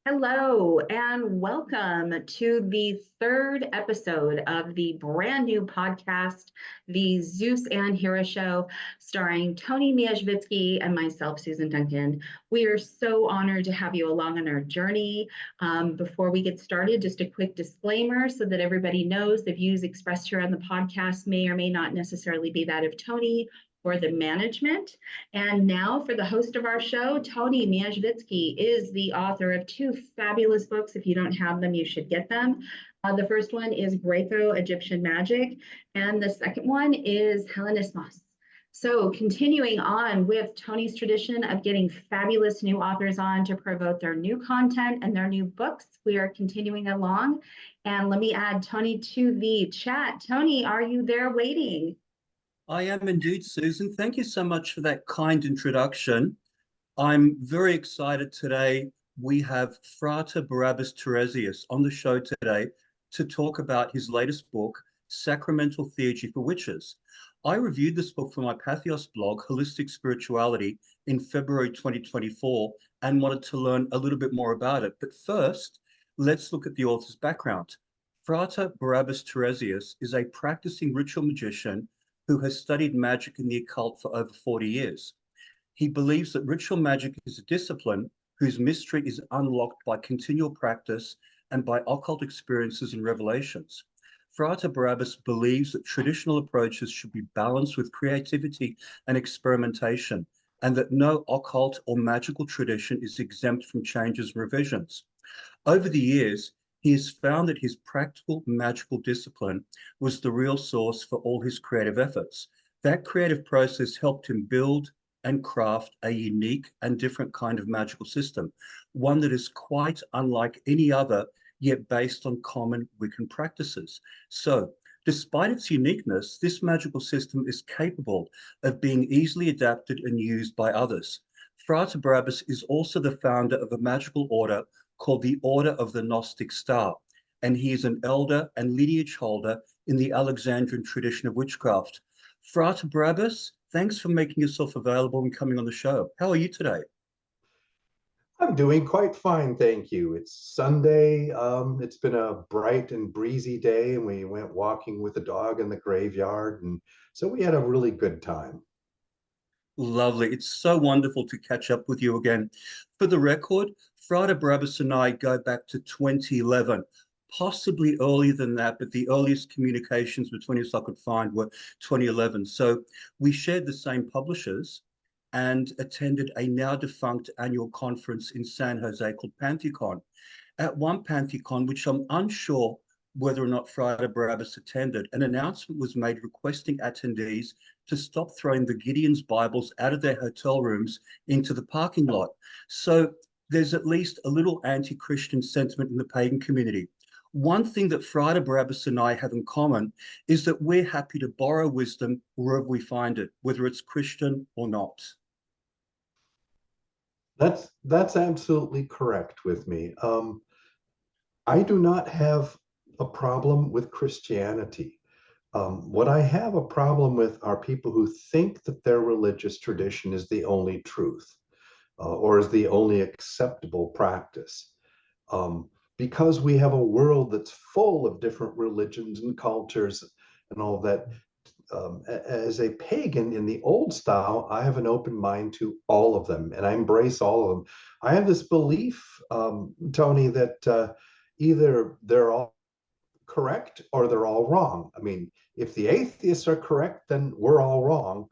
Hello and welcome to the third episode of the brand new podcast, the Zeus Hera Show, starring Tony Mierzwicki and myself, Susan Duncan. We are so honored to have you along on our journey. Before we get started, just a quick disclaimer so that everybody knows the views expressed here on the podcast may or may not necessarily be that of Tony or the management. And now for the host of our show, Tony Mierzwicki is the author of two fabulous books. If you don't have them, you should get them. The first one is Greco-Egyptian Magic, and the second one is Hellenismos. So continuing on with Tony's tradition of getting fabulous new authors on to promote their new content and their new books, we are continuing along. And let me add Tony to the chat. Tony, are you there waiting? I am indeed, Susan. Thank you so much for that kind introduction. I'm very excited today. We have Frater Barrabbas Tiresias on the show today to talk about his latest book, Sacramental Theurgy for Witches. I reviewed this book for my Patheos blog, Holistic Spirituality, in February 2024 and wanted to learn a little bit more about it. But first, let's look at the author's background. Frater Barrabbas Tiresias is a practicing ritual magician who has studied magic and the occult for over 40 years. He believes that ritual magic is a discipline whose mystery is unlocked by continual practice and by occult experiences and revelations. Frater Barrabbas believes that traditional approaches should be balanced with creativity and experimentation, and that no occult or magical tradition is exempt from changes and revisions. Over the years, he has found that his practical magical discipline was the real source for all his creative efforts. That creative process helped him build and craft a unique and different kind of magical system, one that is quite unlike any other, yet based on common Wiccan practices. So, despite its uniqueness, this magical system is capable of being easily adapted and used by others. Frater Barrabbas is also the founder of a magical order called the Order of the Gnostic Star, and he is an elder and lineage holder in the Alexandrian tradition of witchcraft. Frater Barrabbas, thanks for making yourself available and coming on the show. How are you today? I'm doing quite fine, thank you. It's Sunday. It's been a bright and breezy day, and we went walking with the dog in the graveyard, and so we had a really good time. Lovely. It's so wonderful to catch up with you again. For the record, Frater Barrabbas and I go back to 2011, possibly earlier than that, but the earliest communications between us I could find were 2011. So we shared the same publishers and attended a now defunct annual conference in San Jose called PantheCon. At one PantheCon, which I'm unsure whether or not Frater Barrabbas attended, an announcement was made requesting attendees to stop throwing the Gideon's Bibles out of their hotel rooms into the parking lot. So there's at least a little anti-Christian sentiment in the pagan community. One thing that Frater Barrabbas and I have in common is that we're happy to borrow wisdom wherever we find it, whether it's Christian or not. That's absolutely correct with me. I do not have a problem with Christianity. What I have a problem with are people who think that their religious tradition is the only truth, or is the only acceptable practice. Because we have a world that's full of different religions and cultures and all that. As a pagan in the old style, I have an open mind to all of them, and I embrace all of them. I have this belief, Tony, that either they're all correct or they're all wrong. I mean, if the atheists are correct, then we're all wrong.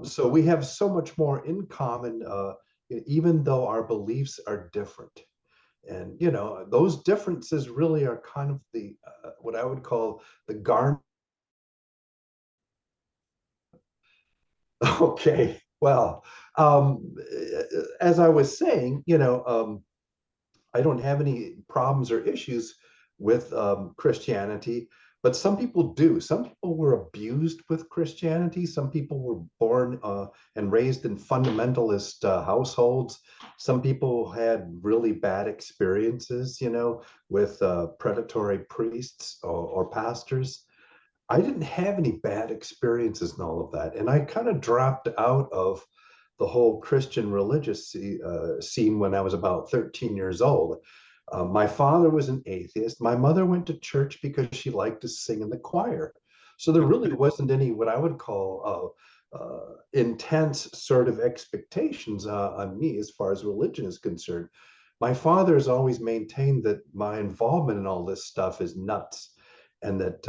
So we have so much more in common, even though our beliefs are different. And, you know, those differences really are kind of the, what I would call the garment. Okay, well, as I was saying, I don't have any problems or issues with Christianity, but some people do. Some people were abused with Christianity. Some people were born and raised in fundamentalist households. Some people had really bad experiences, with predatory priests or pastors. I didn't have any bad experiences in all of that. And I kind of dropped out of the whole Christian religious scene when I was about 13 years old. My father was an atheist. My mother went to church because she liked to sing in the choir. So there really wasn't any what I would call intense sort of expectations on me as far as religion is concerned. My father has always maintained that my involvement in all this stuff is nuts, and that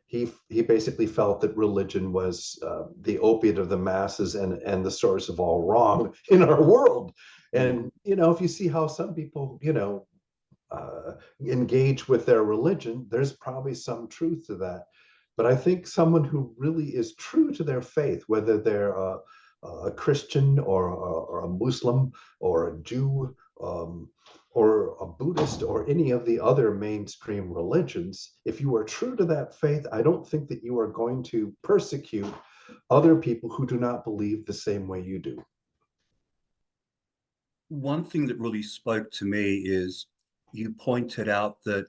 he basically felt that religion was the opiate of the masses and the source of all wrong in our world. And if you see how some people engage with their religion, there's probably some truth to that. But I think someone who really is true to their faith, whether they're a Christian or a Muslim or a Jew, or a Buddhist or any of the other mainstream religions, if you are true to that faith, I don't think that you are going to persecute other people who do not believe the same way you do. One thing that really spoke to me is you pointed out that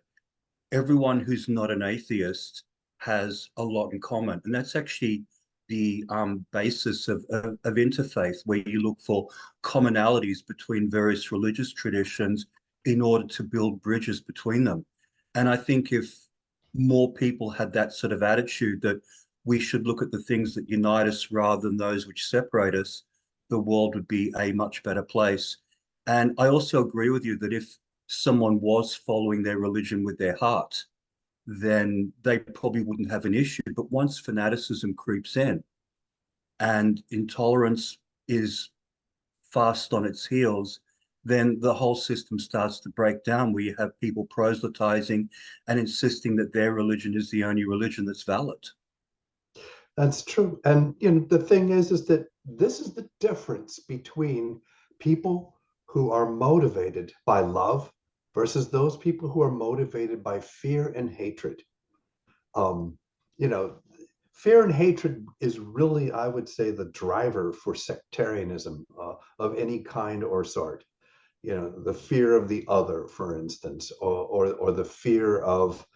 everyone who's not an atheist has a lot in common. And that's actually the basis of interfaith, where you look for commonalities between various religious traditions in order to build bridges between them. And I think if more people had that sort of attitude that we should look at the things that unite us rather than those which separate us, the world would be a much better place. And I also agree with you that if someone was following their religion with their heart, then they probably wouldn't have an issue. But once fanaticism creeps in and intolerance is fast on its heels, then the whole system starts to break down, where you have people proselytizing and insisting that their religion is the only religion that's valid. That's true. And the thing is that this is the difference between people who are motivated by love versus those people who are motivated by fear and hatred. Um, you know, Fear and hatred is really, I would say, the driver for sectarianism of any kind or sort. The fear of the other, for instance, or the fear of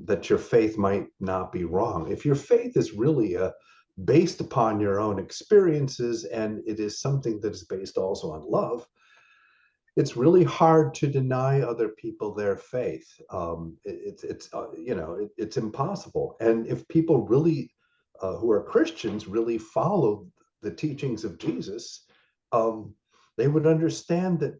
that your faith might not be wrong. If your faith is really based upon your own experiences, and it is something that is based also on love, it's really hard to deny other people their faith. It's impossible. And if people really who are Christians really follow the teachings of Jesus, um, they would understand that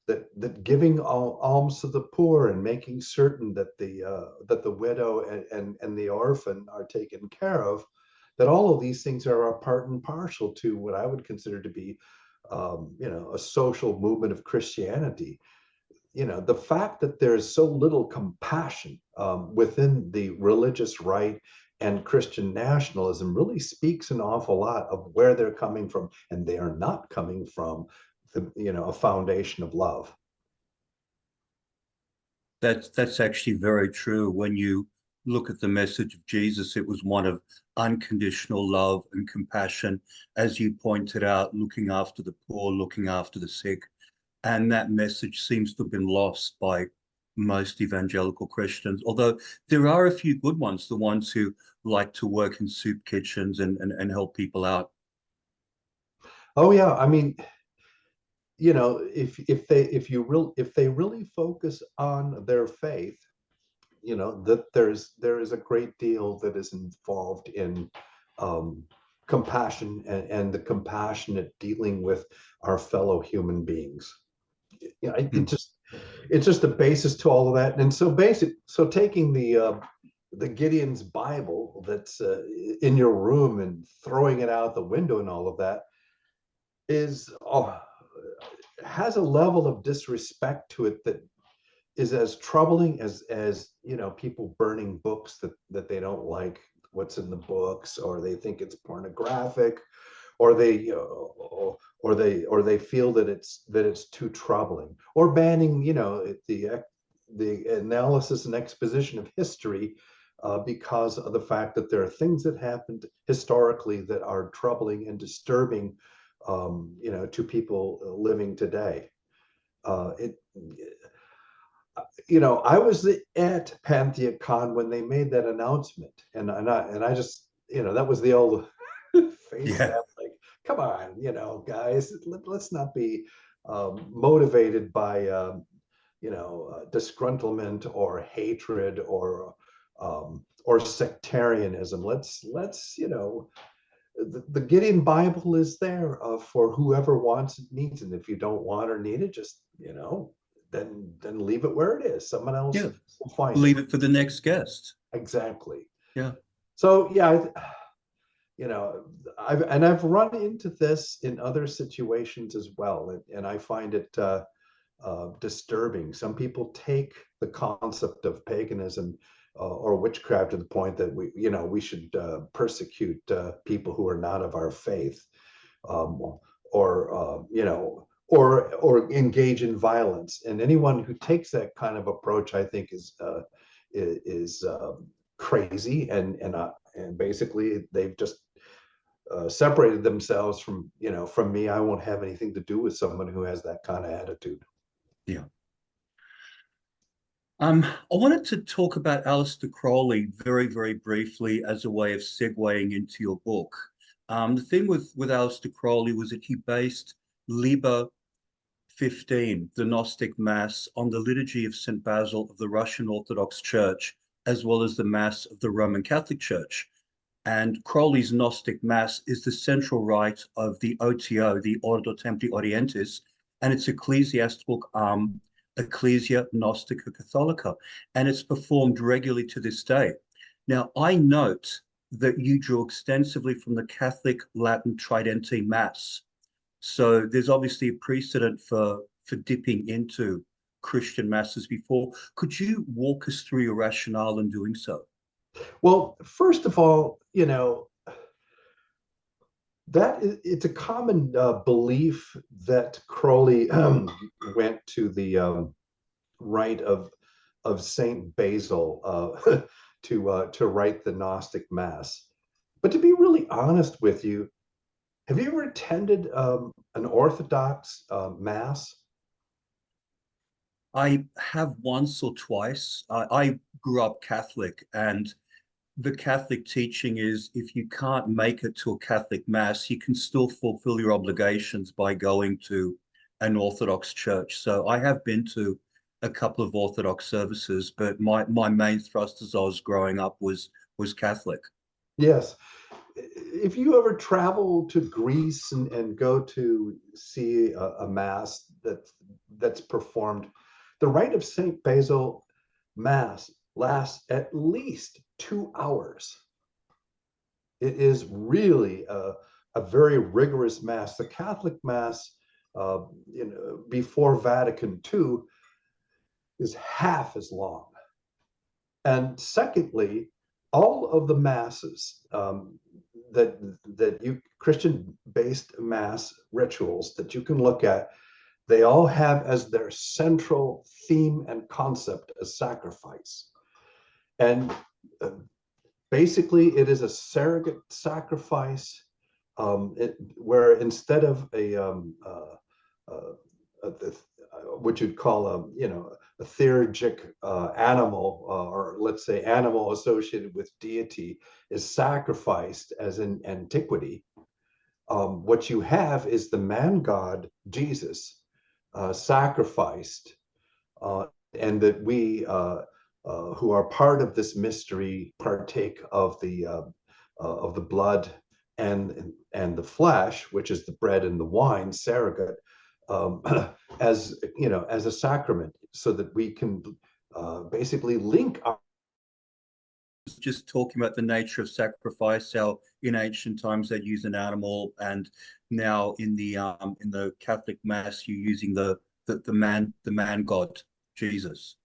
that giving alms to the poor and making certain that the widow and the orphan are taken care of, that all of these things are a part and parcel to what I would consider to be a social movement of Christianity. The fact that there's so little compassion within the religious right and Christian nationalism really speaks an awful lot of where they're coming from, and they are not coming from a foundation of love. That's actually very true. When you look at the message of Jesus, it was one of unconditional love and compassion, as you pointed out, looking after the poor, looking after the sick. And that message seems to have been lost by most evangelical Christians, although there are a few good ones, the ones who like to work in soup kitchens and help people out. Oh yeah, I mean, if they really focus on their faith, that there is a great deal that is involved in um, compassion and the compassionate dealing with our fellow human beings. Hmm. It's just the basis to all of that. And so taking the Gideon's Bible that's in your room and throwing it out the window and all of that is has a level of disrespect to it that is as troubling as people burning books that they don't like what's in the books, or they think it's pornographic, or they feel that it's too troubling, or banning the analysis and exposition of history because of the fact that there are things that happened historically that are troubling and disturbing to people living today. It I was at PantheaCon when they made that announcement, and I just that was the old face Yeah. that. Like, come on, guys, let's not be motivated by disgruntlement or hatred or sectarianism. Let's the Gideon Bible is there for whoever wants it, needs it. And if you don't want or need it, just then leave it where it is. Someone else Yeah. will find Leave it. it for the next guest. Exactly. Yeah. So yeah, I've run into this in other situations as well, and I find it disturbing. Some people take the concept of paganism or witchcraft to the point that we should persecute people who are not of our faith, or engage in violence. And anyone who takes that kind of approach, I think, is crazy, and basically they've just separated themselves from me. I won't have anything to do with someone who has that kind of attitude. Yeah. I wanted to talk about Aleister Crowley very, very briefly as a way of segueing into your book. The thing with Aleister Crowley was that he based Liber 15, the Gnostic Mass, on the Liturgy of St. Basil of the Russian Orthodox Church, as well as the Mass of the Roman Catholic Church. And Crowley's Gnostic Mass is the central rite of the OTO, the Ordo Templi Orientis, and its ecclesiastical arm, Ecclesia Gnostica Catholica, and it's performed regularly to this day. Now, I note that you drew extensively from the Catholic Latin Tridentine Mass. So there's obviously a precedent for dipping into Christian masses before. Could you walk us through your rationale in doing so? Well, first of all, it's a common belief that Crowley went to the rite of Saint Basil to write the Gnostic Mass. But to be really honest with you, have you ever attended an Orthodox Mass? I have once or twice. I grew up Catholic, and the Catholic teaching is if you can't make it to a Catholic Mass, you can still fulfill your obligations by going to an Orthodox church. So I have been to a couple of Orthodox services, but my main thrust as I was growing up was Catholic. Yes. If you ever travel to Greece and go to see a Mass that's performed, the rite of Saint Basil Mass lasts at least 2 hours. It is really a very rigorous Mass. The Catholic Mass, before Vatican II, is half as long. And secondly, all of the masses that you Christian-based mass rituals that you can look at, they all have as their central theme and concept a sacrifice. And basically, it is a surrogate sacrifice, where instead of what you'd call a theurgic animal, or let's say animal associated with deity, is sacrificed as in antiquity. What you have is the man God Jesus sacrificed, and that we who are part of this mystery partake of the blood and the flesh, which is the bread and the wine, surrogate, as as a sacrament, so that we can basically link our. Just talking about the nature of sacrifice, how in ancient times they'd use an animal, and now in the Catholic Mass you're using the man God Jesus.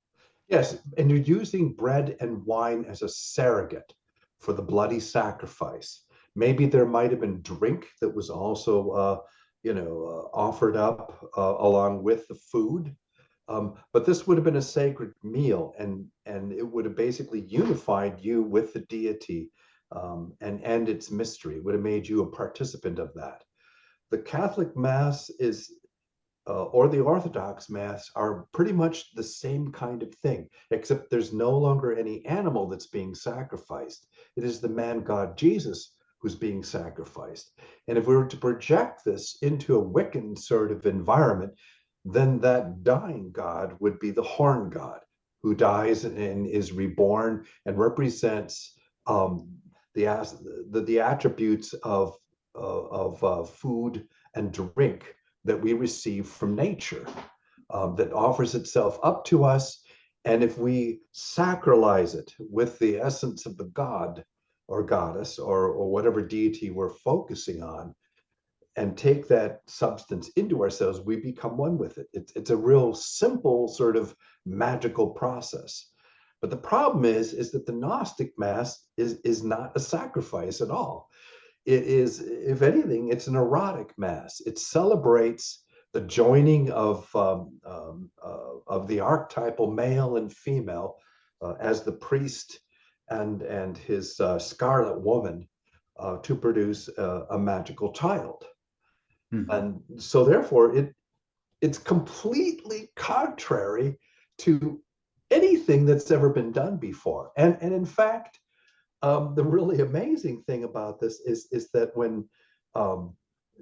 Yes, and you're using bread and wine as a surrogate for the bloody sacrifice. Maybe there might have been drink that was also offered up along with the food. But this would have been a sacred meal, and it would have basically unified you with the deity, and its mystery. It would have made you a participant of that. The Catholic Mass or the Orthodox Mass are pretty much the same kind of thing, except there's no longer any animal that's being sacrificed. It is the man God Jesus who's being sacrificed. And if we were to project this into a Wiccan sort of environment, then that dying god would be the horn god, who dies and is reborn and represents the attributes of food and drink that we receive from nature, that offers itself up to us. And if we sacralize it with the essence of the god or goddess or whatever deity we're focusing on, and take that substance into ourselves, we become one with it. It's a real simple sort of magical process. But the problem is that the Gnostic Mass is not a sacrifice at all. It is, if anything, it's an erotic Mass. It celebrates the joining of the archetypal male and female as the priest and his scarlet woman to produce a magical child. Mm-hmm. And so therefore it's completely contrary to anything that's ever been done before. And in fact, the really amazing thing about this is that when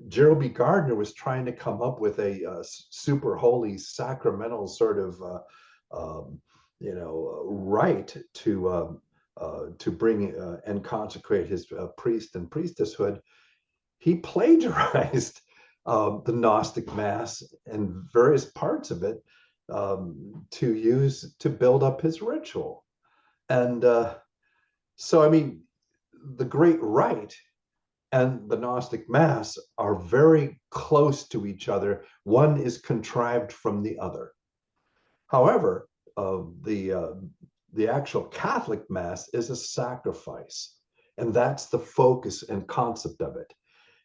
Gerald B. Gardner was trying to come up with a super holy sacramental sort of rite to bring and consecrate his priest and priestesshood, he plagiarized the Gnostic Mass and various parts of it to use to build up his ritual. And so, I mean, the Great Rite and the Gnostic Mass are very close to each other. One is contrived from the other. However, the actual Catholic Mass is a sacrifice, and that's the focus and concept of it.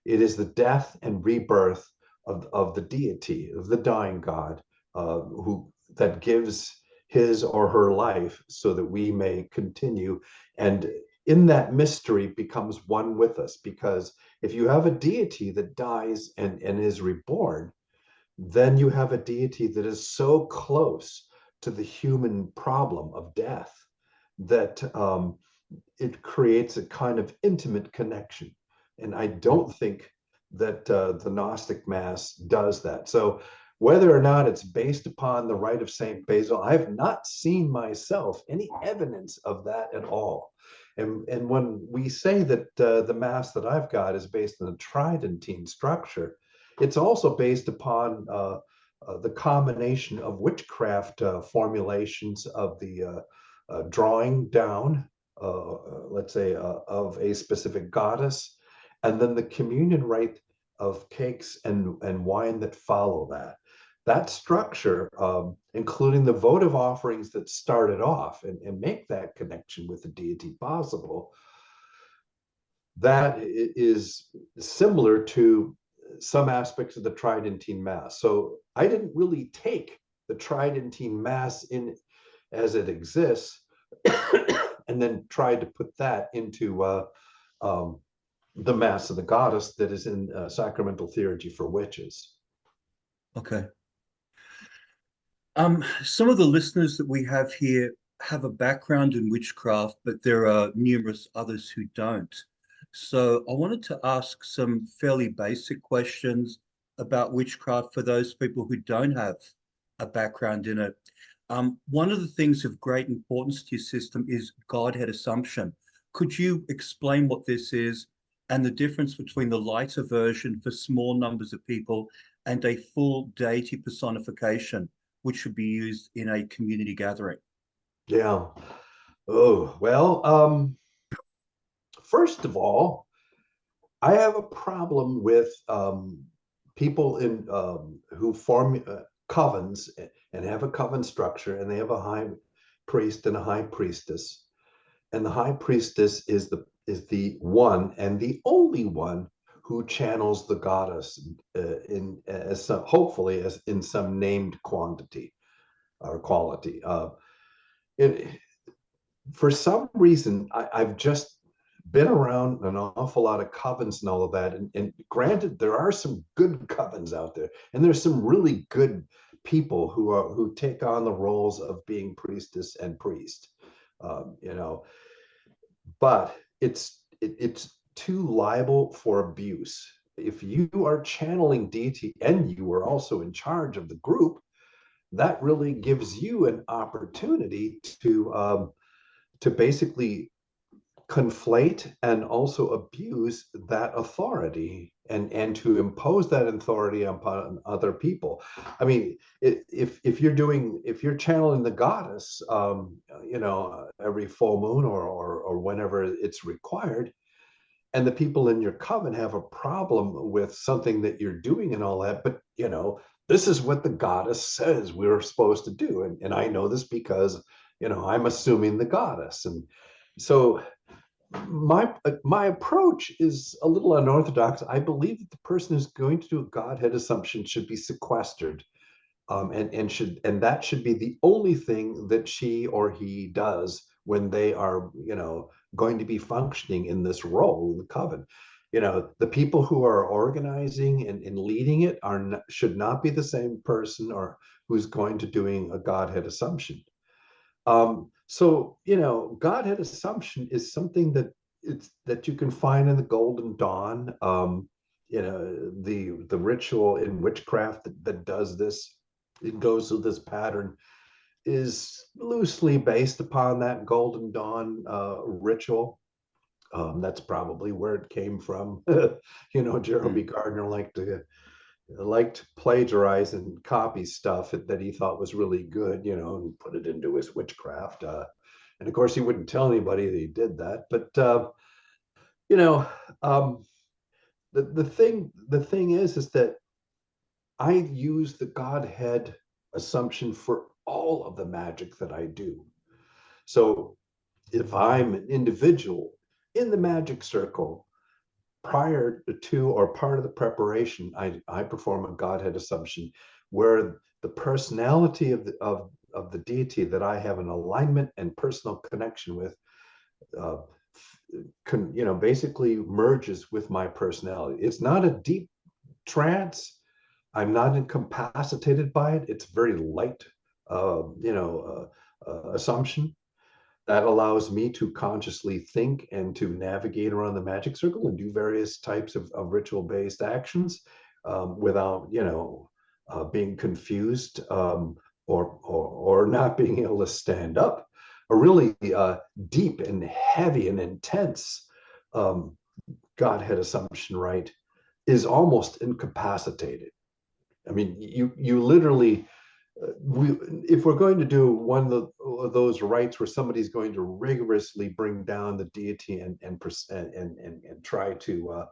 It is the death and rebirth of the deity, of the dying God, that gives his or her life so that we may continue. And in that mystery becomes one with us, because if you have a deity that dies and is reborn, then you have a deity that is so close to the human problem of death that it creates a kind of intimate connection. And I don't think that the Gnostic Mass does that. So whether or not it's based upon the rite of St. Basil, I have not seen myself any evidence of that at all. And when we say that the Mass that I've got is based on a Tridentine structure, it's also based upon the combination of witchcraft formulations of the drawing down, let's say, of a specific goddess, and then the communion rite of cakes and wine that follow that. That structure, including the votive offerings that start it off and make that connection with the deity possible, that is similar to some aspects of the Tridentine Mass. So I didn't really take the Tridentine Mass in as it exists and then tried to put that into the Mass of the Goddess that is in Sacramental Theurgy for witches. Okay. Some of the listeners that we have here have a background in witchcraft, but there are numerous others who don't. So I wanted to ask some fairly basic questions about witchcraft for those people who don't have a background in it. One of the things of great importance to your system is Godhead assumption. Could you explain what this is and the difference between the lighter version for small numbers of people and a full deity personification, which should be used in a community gathering? Yeah. Oh, well, first of all, I have a problem with people in who form covens and have a coven structure, and they have a high priest and a high priestess, and the high priestess is the one and the only one who channels the goddess hopefully as in some named quantity or quality. For some reason, I've just been around an awful lot of covens and all of that. And granted, there are some good covens out there, and there's some really good people who take on the roles of being priestess and priest, but it's too liable for abuse. If you are channeling deity and you are also in charge of the group, that really gives you an opportunity to basically conflate and also abuse that authority and to impose that authority upon other people. I mean, if you're channeling the goddess, every full moon or whenever it's required, and the people in your coven have a problem with something that you're doing and all that, but this is what the goddess says we're supposed to do, and I know this because I'm assuming the goddess. And so my approach is a little unorthodox. I believe that the person who's going to do a godhead assumption should be sequestered, and that should be the only thing that she or he does when they are going to be functioning in this role in the coven. The people who are organizing and leading it should not be the same person or who's going to doing a godhead assumption. So Godhead assumption is something that you can find in the Golden Dawn. The ritual in witchcraft that does this, it goes through this pattern, is loosely based upon that Golden Dawn ritual. That's probably where it came from. Gerald B. Gardner liked plagiarize and copy stuff that he thought was really good, and put it into his witchcraft. And of course, he wouldn't tell anybody that he did that. But the thing is that I use the Godhead assumption for all of the magic that I do. So if I'm an individual in the magic circle, prior to or part of the preparation, I perform a Godhead assumption where the personality of the deity that I have an alignment and personal connection with, basically merges with my personality. It's not a deep trance. I'm not incapacitated by it. It's very light, assumption that allows me to consciously think and to navigate around the magic circle and do various types of ritual-based actions without, being confused or not being able to stand up. A really deep and heavy and intense Godhead assumption rite is almost incapacitated. I mean, you literally, if we're going to do one of those rites where somebody's going to rigorously bring down the deity and try to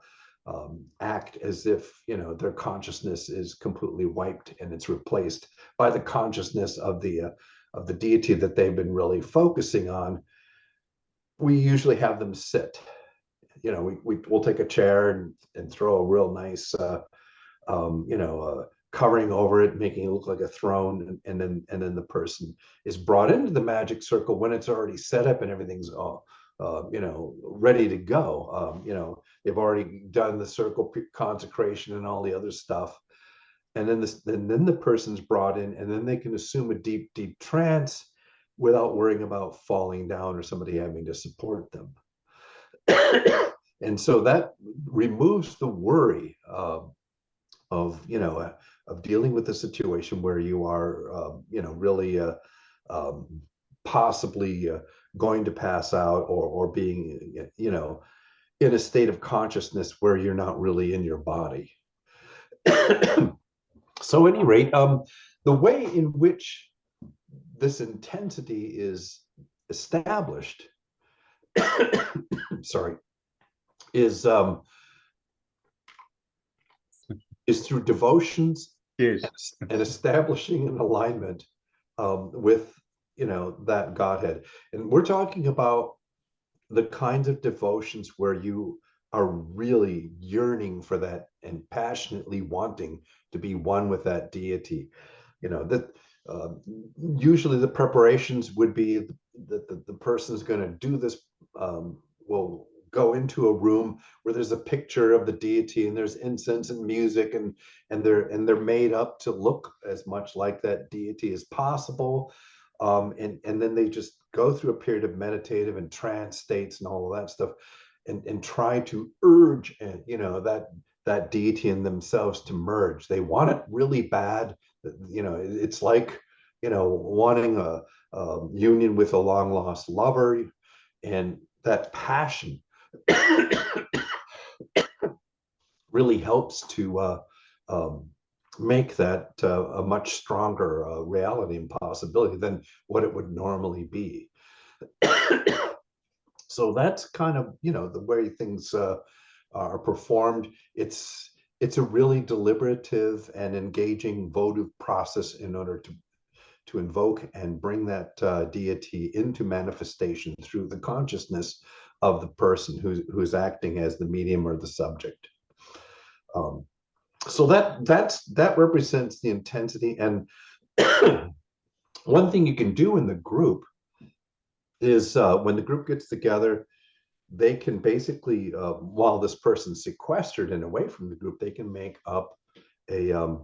act as if their consciousness is completely wiped and it's replaced by the consciousness of the deity that they've been really focusing on, we usually have them sit. We'll take a chair and throw a real nice covering over it, making it look like a throne, and then the person is brought into the magic circle when it's already set up and everything's ready to go. They've already done the circle consecration and all the other stuff, and then the person's brought in, and then they can assume a deep trance without worrying about falling down or somebody having to support them. And so that removes the worry of dealing with a situation where you are really possibly going to pass out or being in a state of consciousness where you're not really in your body. So at any rate, the way in which this intensity is established is through devotions. Yes. And establishing an alignment with that Godhead. And we're talking about the kinds of devotions where you are really yearning for that and passionately wanting to be one with that deity. That usually the preparations would be that the person is going to do this, will go into a room where there's a picture of the deity and there's incense and music and they're made up to look as much like that deity as possible, and then they just go through a period of meditative and trance states and all of that stuff, and try to urge, and that deity in themselves to merge. They want it really bad. It's like wanting a union with a long lost lover, and that passion really helps to make that a much stronger reality and possibility than what it would normally be. So that's kind of the way things are performed. It's a really deliberative and engaging votive process in order to invoke and bring that deity into manifestation through the consciousness of the person who's acting as the medium or the subject. So that represents the intensity. And one thing you can do in the group is when the group gets together, they can basically, while this person's sequestered and away from the group, they can make up a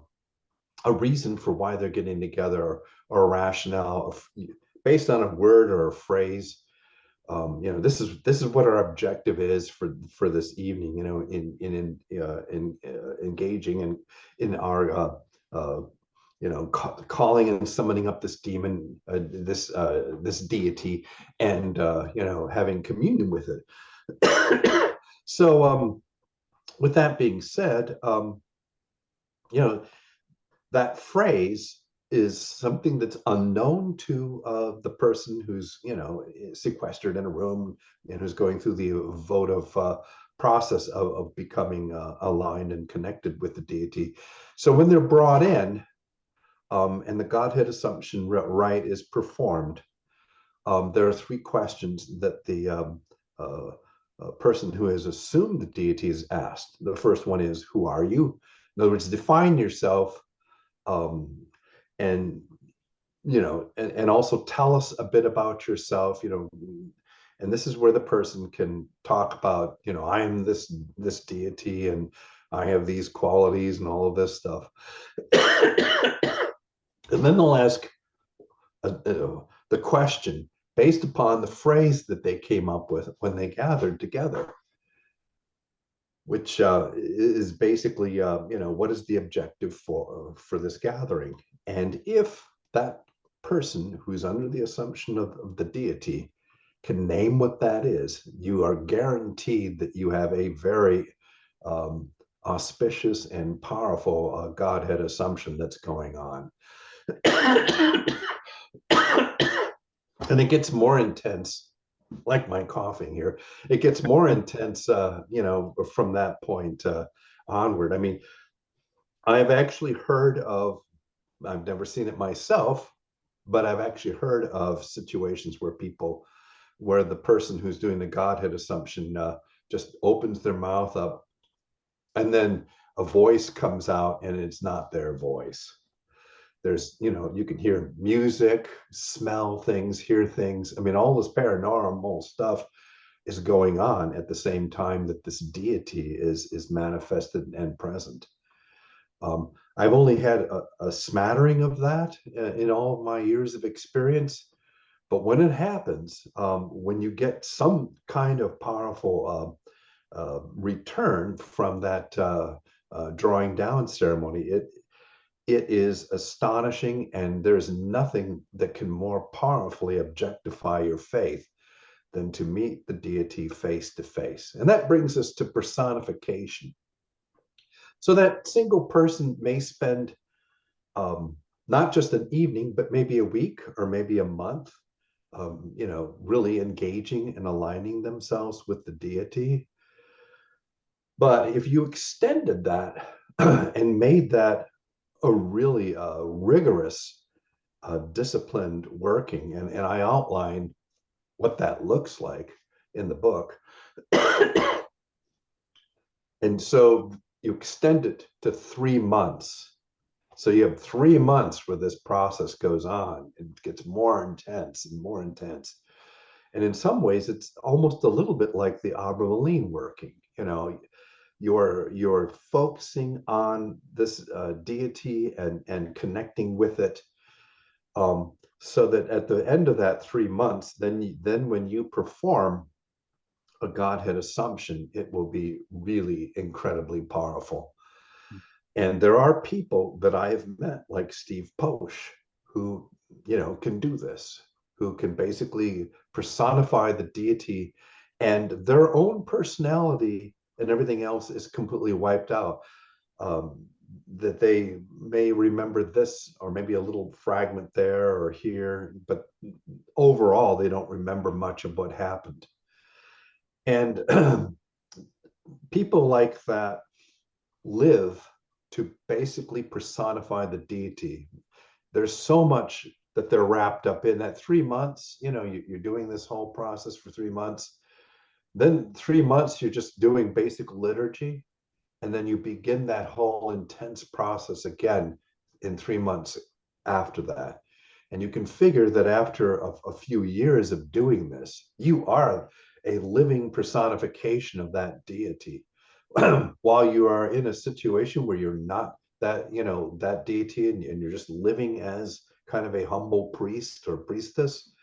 reason for why they're getting together, or a rationale based on a word or a phrase. This is what our objective is for this evening. In engaging in our calling and summoning up this demon, this deity, and having communion with it. So with that being said, that phrase is something that's unknown to the person who's sequestered in a room and who's going through the votive process of becoming aligned and connected with the deity. So when they're brought in, and the Godhead assumption rite is performed, there are three questions that the person who has assumed the deity is asked. The first one is, who are you? In other words, define yourself, and and also tell us a bit about yourself. And this is where the person can talk about, I am this deity, and I have these qualities and all of this stuff. And then they'll ask the question based upon the phrase that they came up with when they gathered together, which is basically, what is the objective for this gathering? And if that person who's under the assumption of the deity can name what that is, you are guaranteed that you have a very auspicious and powerful Godhead assumption that's going on. And it gets more intense, like my coughing here. It gets more intense, from that point onward. I mean, I've actually heard of, I've never seen it myself, but I've actually heard of situations where the person who's doing the Godhead assumption just opens their mouth up, and then a voice comes out, and it's not their voice. There's, you can hear music, smell things, hear things. I mean, all this paranormal stuff is going on at the same time that this deity is manifested and present. I've only had a smattering of that in all of my years of experience. But when it happens, when you get some kind of powerful return from that drawing down ceremony, it is astonishing, and there's nothing that can more powerfully objectify your faith than to meet the deity face to face. And that brings us to personification. So that single person may spend not just an evening, but maybe a week or maybe a month, really engaging and aligning themselves with the deity. But if you extended that and made that a really rigorous, disciplined working, and I outline what that looks like in the book. And so you extend it to 3 months. So you have 3 months where this process goes on. It gets more intense and more intense. And in some ways, it's almost a little bit like the Abramelin working. You're focusing on this deity and connecting with it, so that at the end of that 3 months, then when you perform a Godhead assumption, it will be really incredibly powerful. And there are people that I have met, like Steve Posh, who, can do this, who can basically personify the deity, and their own personality and everything else is completely wiped out. That they may remember this or maybe a little fragment there or here, but overall, they don't remember much of what happened. And people like that live to basically personify the deity. There's so much that they're wrapped up in that 3 months, you're doing this whole process for 3 months. Then 3 months, you're just doing basic liturgy. And then you begin that whole intense process again in 3 months after that. And you can figure that after a few years of doing this, you are a living personification of that deity. While you are in a situation where you're not that deity, and you're just living as kind of a humble priest or priestess,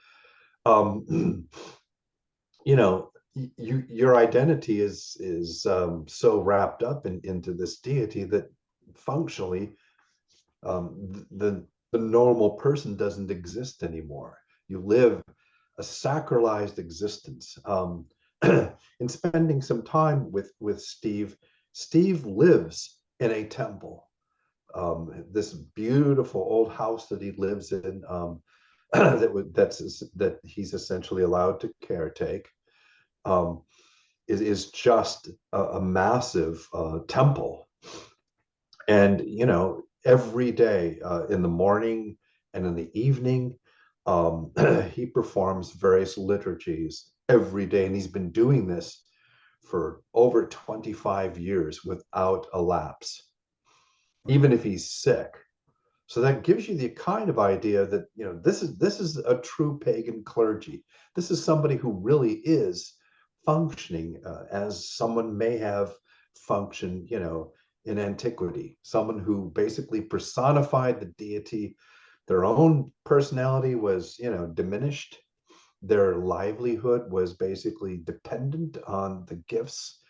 your identity is so wrapped up into this deity that functionally the normal person doesn't exist anymore. You live a sacralized existence. In spending some time with Steve, Steve lives in a temple. This beautiful old house that he lives in, that he's essentially allowed to caretake, is just a massive temple. And every day, in the morning and in the evening, he performs various liturgies every day, and he's been doing this for over 25 years without a lapse, even if he's sick. So that gives you the kind of idea that this is a true pagan clergy. This is somebody who really is functioning as someone may have functioned, in antiquity. Someone who basically personified the deity. Their own personality was, diminished. Their livelihood was basically dependent on the gifts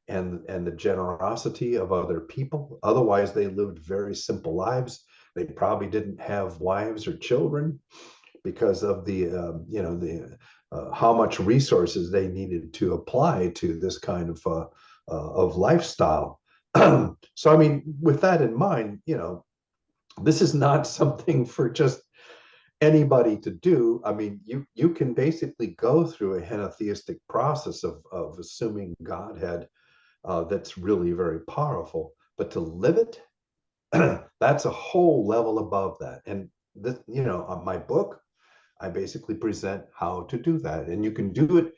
and the generosity of other people. Otherwise, they lived very simple lives. They probably didn't have wives or children because of the how much resources they needed to apply to this kind of lifestyle. So, I mean, with that in mind, this is not something for just anybody to do. I mean, you can basically go through a henotheistic process of assuming Godhead that's really very powerful, but to live it, that's a whole level above that. And this, on my book, I basically present how to do that. And you can do it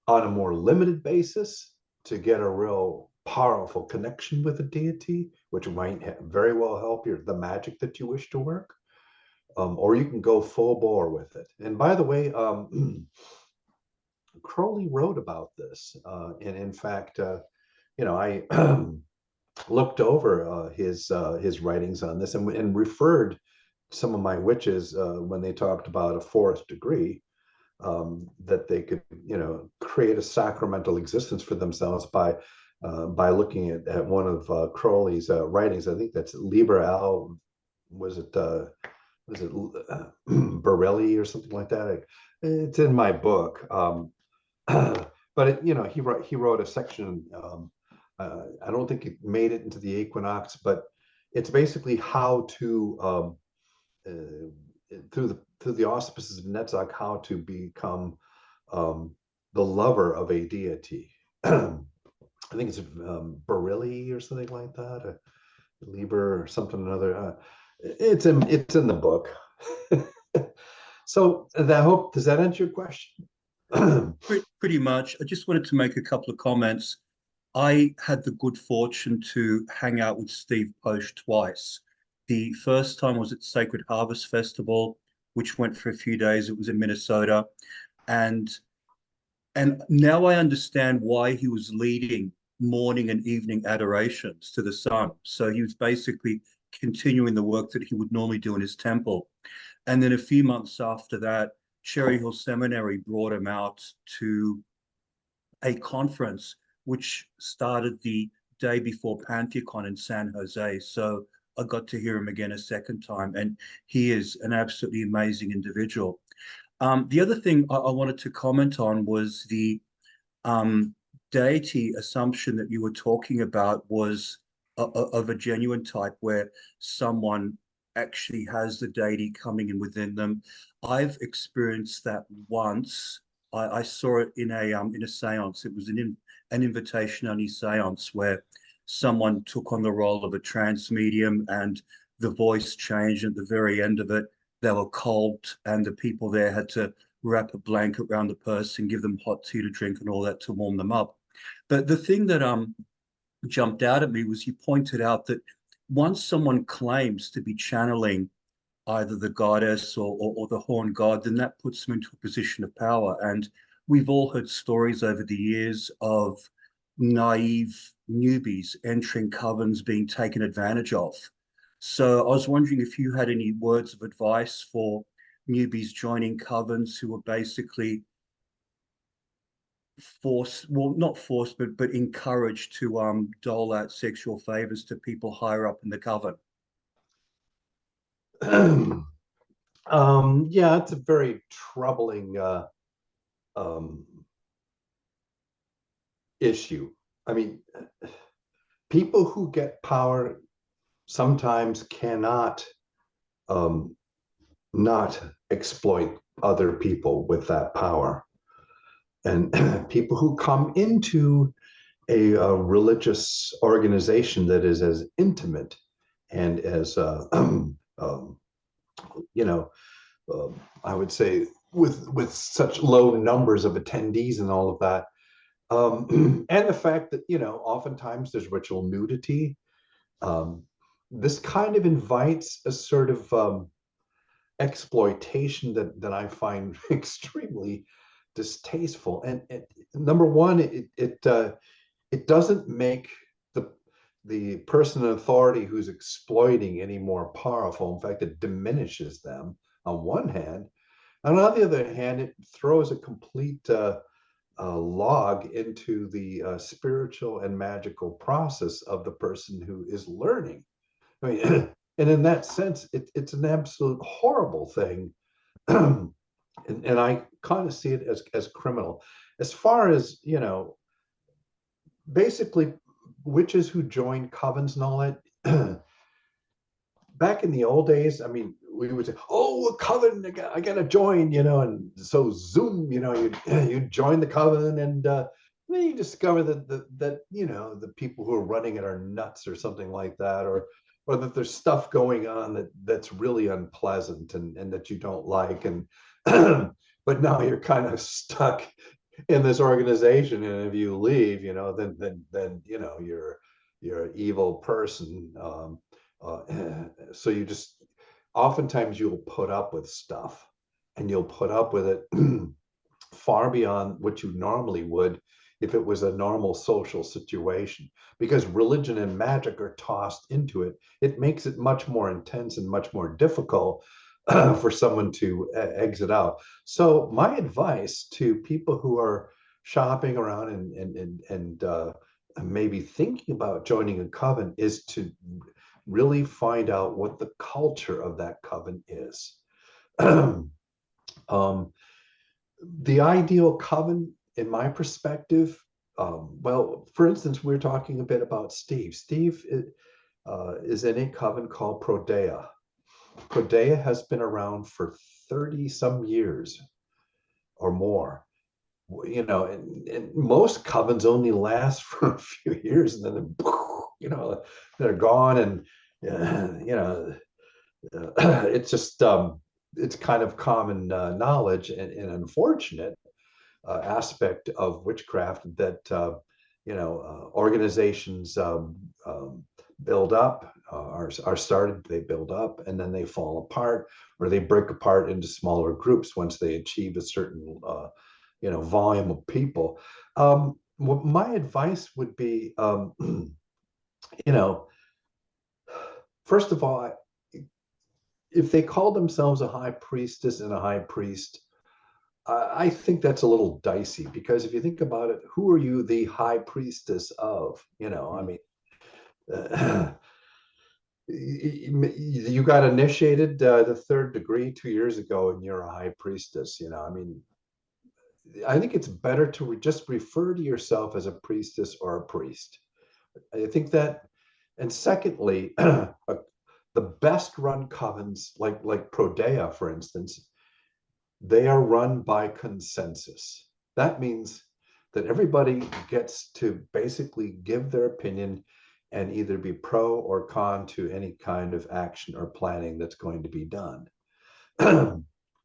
on a more limited basis to get a real powerful connection with a deity, which might very well help the magic that you wish to work. Or you can go full bore with it. And by the way, Crowley wrote about this. And in fact, I looked over his writings on this, and referred some of my witches when they talked about a fourth degree, that they could create a sacramental existence for themselves by looking at one of Crowley's writings. I think that's Liber Al, was it Borelli or something like that? It's in my book. But he wrote a section. I don't think it made it into the Equinox, but it's basically how to through the auspices of Netzach, how to become the lover of a deity. I think it's Barilli or something like that, Liber or something or another. It's in the book. So does that answer your question? Pretty much. I just wanted to make a couple of comments. I had the good fortune to hang out with Steve Posh twice. The first time was at Sacred Harvest Festival, which went for a few days. It was in Minnesota. And now I understand why he was leading morning and evening adorations to the sun. So he was basically continuing the work that he would normally do in his temple. And then a few months after that, Cherry Hill Seminary brought him out to a conference which started the day before PantheaCon in San Jose. So I got to hear him again a second time, and he is an absolutely amazing individual. The other thing I wanted to comment on was the um, deity assumption that you were talking about was of a genuine type where someone actually has the deity coming in within them. I've experienced that once. I saw it in a séance. It was an invitation only séance where someone took on the role of a trance medium and the voice changed at the very end of it. They were cold and the people there had to wrap a blanket around the person, give them hot tea to drink and all that to warm them up. But the thing that jumped out at me was you pointed out that once someone claims to be channeling either the goddess or the horn god, then that puts them into a position of power. And we've all heard stories over the years of naive newbies entering covens being taken advantage of. So I was wondering if you had any words of advice for newbies joining covens who were basically forced, well, not forced, but encouraged to dole out sexual favors to people higher up in the coven. Yeah, it's a very troubling issue. I mean, people who get power sometimes cannot not exploit other people with that power. And people who come into a religious organization that is as intimate and as you know, I would say with such low numbers of attendees and all of that, and the fact that oftentimes there's ritual nudity. This kind of invites a sort of exploitation that I find extremely distasteful. And number one, it doesn't make the person in authority who's exploiting any more powerful. In fact, it diminishes them on one hand. And on the other hand, it throws a complete log into the spiritual and magical process of the person who is learning. I mean, and in that sense, it's an absolute horrible thing. and I kind of see it as criminal. As far as, basically witches who join covens and all that, back in the old days, I mean, we would say, "Oh, a coven, I gotta join," and so zoom, you join the coven, and then you discover that the people who are running it are nuts or something like that, or that there's stuff going on that's really unpleasant and that you don't like, and but now you're kind of stuck in this organization, and if you leave, then you're an evil person. So you just oftentimes you'll put up with stuff, and you'll put up with it far beyond what you normally would if it was a normal social situation, because religion and magic are tossed into it. It makes it much more intense and much more difficult for someone to exit out. So my advice to people who are shopping around and maybe thinking about joining a coven is to really find out what the culture of that coven is. The ideal coven, in my perspective, well, for instance, we're talking a bit about Steve. Steve is in a coven called Prodea. Prodea has been around for 30 some years or more. And most covens only last for a few years, and then they're gone, and it's just it's kind of common knowledge and unfortunate aspect of witchcraft that organizations build up, are started, they build up, and then they fall apart, or they break apart into smaller groups once they achieve a certain volume of people. What my advice would be, first of all, if they call themselves a high priestess and a high priest, I think that's a little dicey because if you think about it, who are you the high priestess of? I mean, you got initiated the third degree 2 years ago, and you're a high priestess. I mean, I think it's better to just refer to yourself as a priestess or a priest. I think that, and secondly, the best run covens, like Prodea, for instance, they are run by consensus. That means that everybody gets to basically give their opinion and either be pro or con to any kind of action or planning that's going to be done.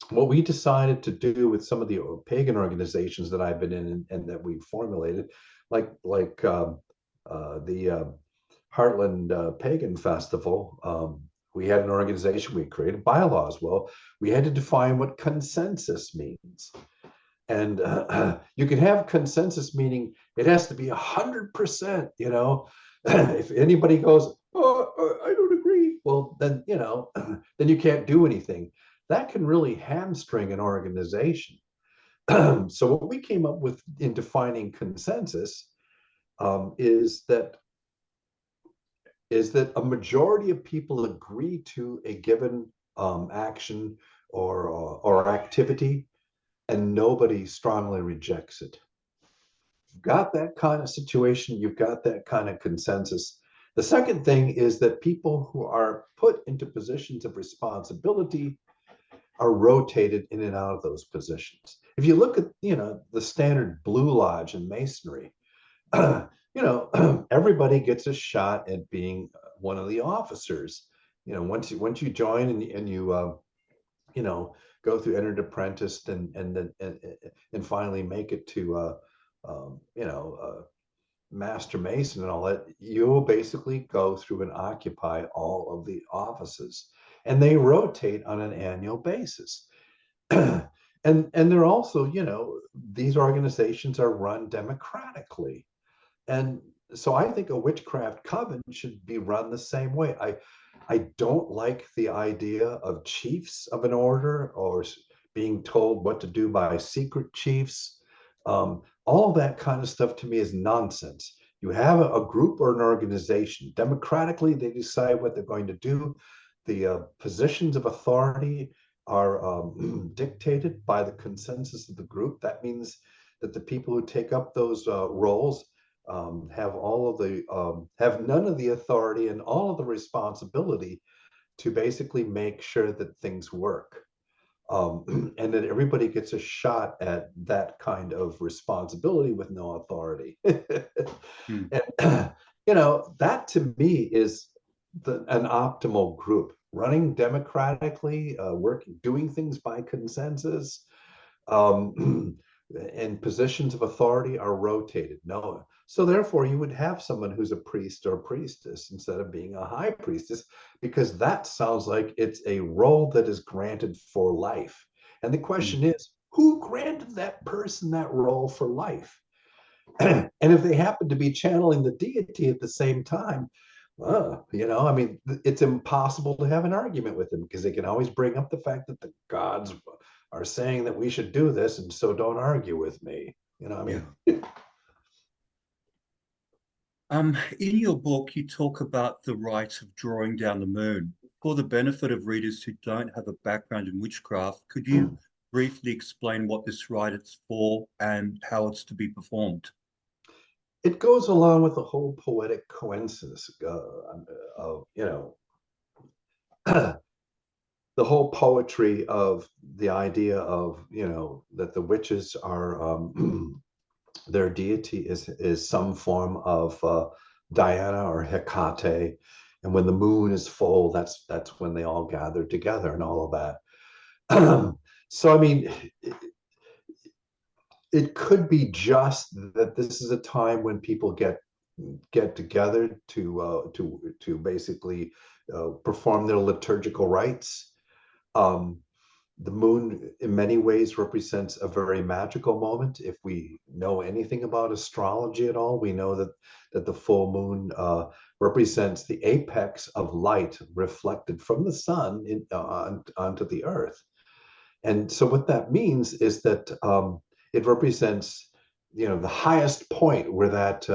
What we decided to do with some of the pagan organizations that I've been in and that we formulated, like the Heartland Pagan Festival, we had an organization, we created bylaws. Well, we had to define what consensus means. And you can have consensus meaning it has to be 100%, if anybody goes, oh, I don't agree, well, then, then you can't do anything. That can really hamstring an organization. So what we came up with in defining consensus is that a majority of people agree to a given action or activity, and nobody strongly rejects it. You've got that kind of situation, you've got that kind of consensus. The second thing is that people who are put into positions of responsibility are rotated in and out of those positions. If you look at, the standard Blue Lodge in Masonry, everybody gets a shot at being one of the officers. Once you join and you go through entered apprentice and finally make it to master mason and all that, you'll basically go through and occupy all of the offices, and they rotate on an annual basis. and they're also, these organizations are run democratically. And so I think a witchcraft coven should be run the same way. I don't like the idea of chiefs of an order or being told what to do by secret chiefs. All that kind of stuff to me is nonsense. You have a group or an organization. Democratically, they decide what they're going to do. The positions of authority are dictated by the consensus of the group. That means that the people who take up those roles have none of the authority and all of the responsibility to basically make sure that things work, and that everybody gets a shot at that kind of responsibility with no authority. And that to me is an optimal group running democratically, doing things by consensus. And positions of authority are rotated. No, so therefore you would have someone who's a priest or priestess instead of being a high priestess, because that sounds like it's a role that is granted for life. And the question is, who granted that person that role for life? And if they happen to be channeling the deity at the same time, I mean, it's impossible to have an argument with them, because they can always bring up the fact that the gods are saying that we should do this, and so don't argue with me. I mean. In your book, you talk about the rite of drawing down the moon. For the benefit of readers who don't have a background in witchcraft, could you briefly explain what this rite is for and how it's to be performed? It goes along with the whole poetic coincidence of, the whole poetry of the idea of, that the witches are, their deity is some form of Diana or Hecate. And when the moon is full, that's when they all gather together and all of that. So, I mean, it could be just that this is a time when people get together to basically perform their liturgical rites. The moon in many ways represents a very magical moment. If we know anything about astrology at all, we know that the full moon represents the apex of light reflected from the sun onto the earth. And so what that means is that it represents, the highest point where that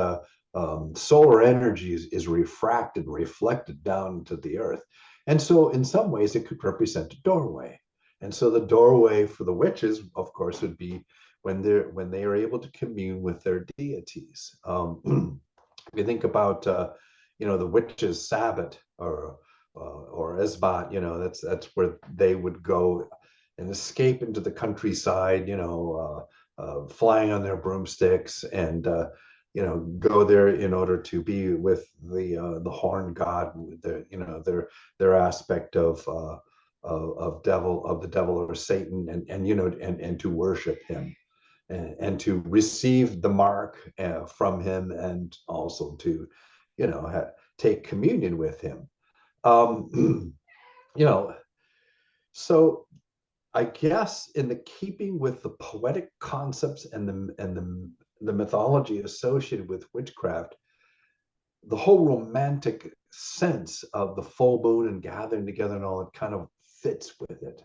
solar energy is refracted, reflected down to the earth. And so in some ways it could represent a doorway. And so the doorway for the witches, of course, would be when they are able to commune with their deities. If you think about the witches' Sabbath or Esbat, that's where they would go and escape into the countryside, flying on their broomsticks and go there in order to be with the horn god, their aspect of the devil or Satan, and to worship him. And to receive the mark from him, and also to, take communion with him. Um, so I guess in the keeping with the poetic concepts and the mythology associated with witchcraft, the whole romantic sense of the full moon and gathering together and all, it kind of fits with it,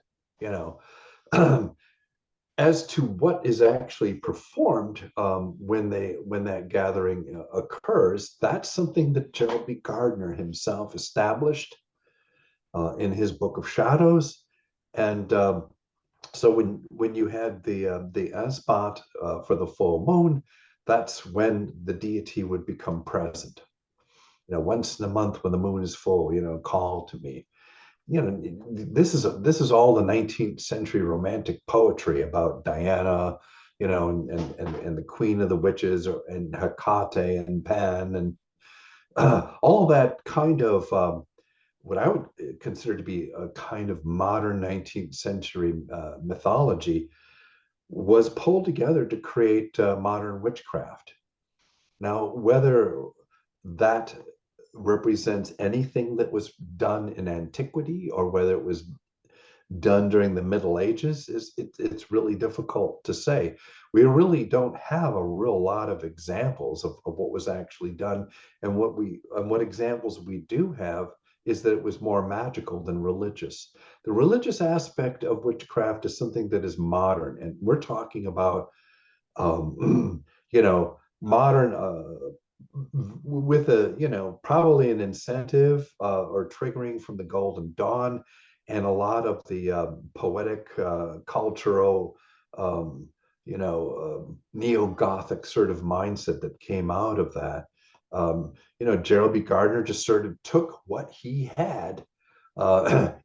As to what is actually performed when that gathering occurs, that's something that Gerald B. Gardner himself established in his Book of Shadows. And so when you had the Aspat for the full moon, that's when the deity would become present. Once in a month when the moon is full, call to me. This is all the 19th century romantic poetry about Diana, and the queen of the witches, and Hecate and Pan, and all that kind of what I would consider to be a kind of modern 19th century mythology was pulled together to create modern witchcraft. Now, whether that represents anything that was done in antiquity or whether it was done during the Middle Ages, it's really difficult to say. We really don't have a real lot of examples of what was actually done, and what examples we do have is that it was more magical than religious. The religious aspect of witchcraft is something that is modern, and we're talking about modern with probably an incentive or triggering from the Golden Dawn, and a lot of the poetic, cultural, neo-Gothic sort of mindset that came out of that. Gerald B. Gardner just sort of took what he had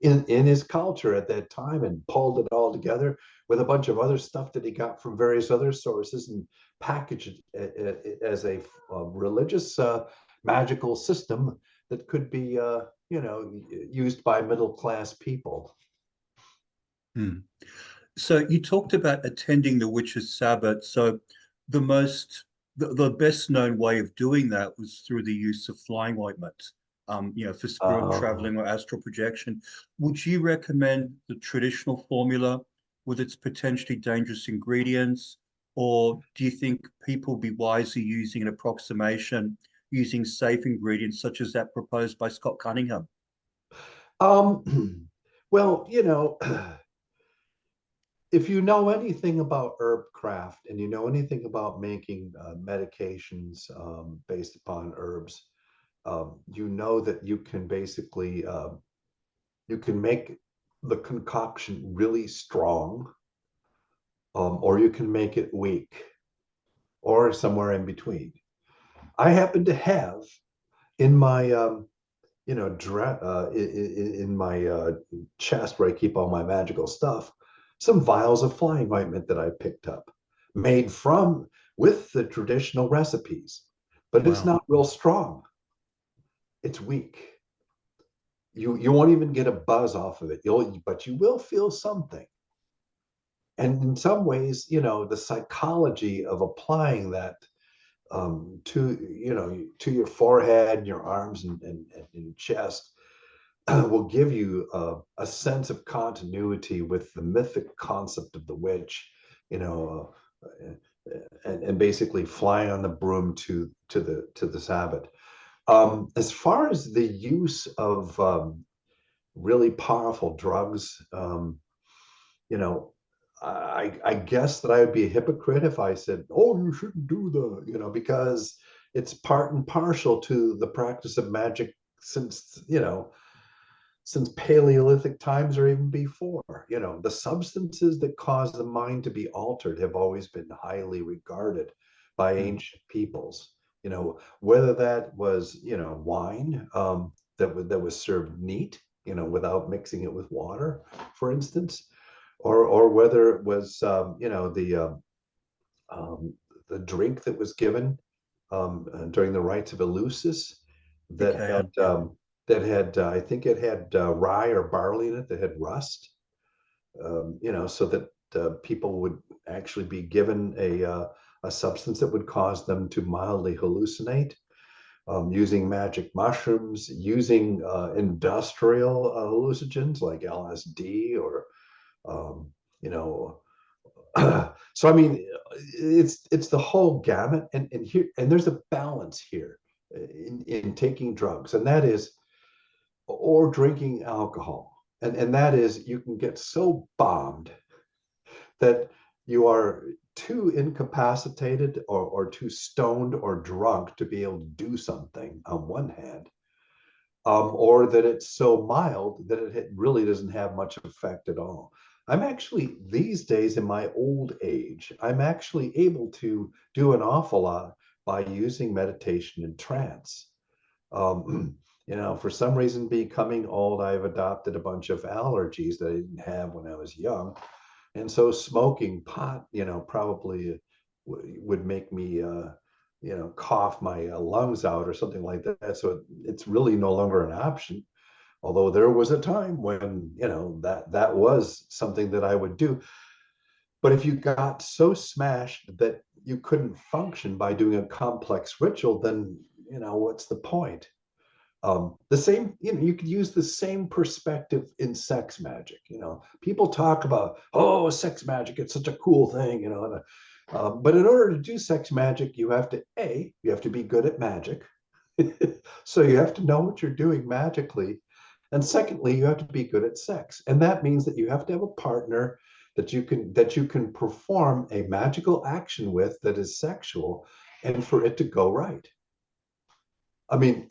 in his culture at that time and pulled it all together with a bunch of other stuff that he got from various other sources and packaged it as a religious magical system that could be used by middle-class people. So you talked about attending the witches' Sabbath. So the best known way of doing that was through the use of flying ointment, for spirit traveling or astral projection. Would you recommend the traditional formula with its potentially dangerous ingredients, or do you think people be wiser using an approximation, using safe ingredients such as that proposed by Scott Cunningham? Well, if you know anything about herb craft and you know anything about making medications based upon herbs, you know that you can basically you can make the concoction really strong, or you can make it weak, or somewhere in between. I happen to have in my in my chest where I keep all my magical stuff, some vials of flying ointment that I picked up, made with the traditional recipes, but it's not real strong. It's weak. You won't even get a buzz off of it. But you will feel something. And in some ways, the psychology of applying that to your forehead, your arms, and your chest will give you a sense of continuity with the mythic concept of the witch, and basically flying on the broom to the Sabbath. As far as the use of really powerful drugs, you know, I guess that I would be a hypocrite if I said, oh, you shouldn't do the, because it's part and partial to the practice of magic since, since Paleolithic times or even before. The substances that cause the mind to be altered have always been highly regarded by ancient peoples. Whether that was, wine that was served neat, without mixing it with water, for instance, or whether it was, um, the drink that was given during the rites of Eleusis that Okay. had I think it had rye or barley in it that had rust, so that people would actually be given a substance that would cause them to mildly hallucinate, using magic mushrooms, using industrial hallucinogens like LSD or, um, you know, so I mean, it's the whole gamut, and there's a balance here in taking drugs, and that is, or drinking alcohol, and that is, you can get so bombed that you are too incapacitated or too stoned or drunk to be able to do something on one hand, or that it's so mild that it really doesn't have much effect at all. I'm actually, these days in my old age, I'm actually able to do an awful lot by using meditation and trance. For some reason, becoming old, I've adopted a bunch of allergies that I didn't have when I was young. And so smoking pot, probably would make me, cough my lungs out or something like that. So it's really no longer an option. Although there was a time when, that was something that I would do. But if you got so smashed that you couldn't function by doing a complex ritual, then, what's the point? The same, you could use the same perspective in sex magic. People talk about, oh, sex magic, it's such a cool thing, but in order to do sex magic, you have to be good at magic. So you have to know what you're doing magically. And secondly, you have to be good at sex. And that means that you have to have a partner that you can perform a magical action with that is sexual, and for it to go right. I mean,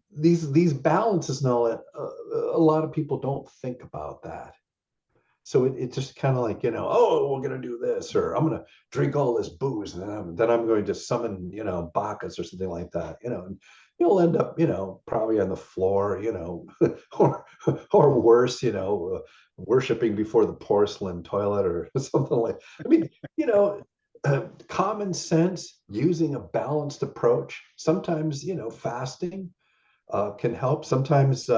these balances and all that, a lot of people don't think about that. So it just kind of like, oh, we're going to do this, or I'm going to drink all this booze, and then I'm going to summon, Bacchus or something like that, and you'll end up, probably on the floor, or worse, worshiping before the porcelain toilet or something like. I mean, common sense, using a balanced approach. Sometimes, fasting can help. Sometimes,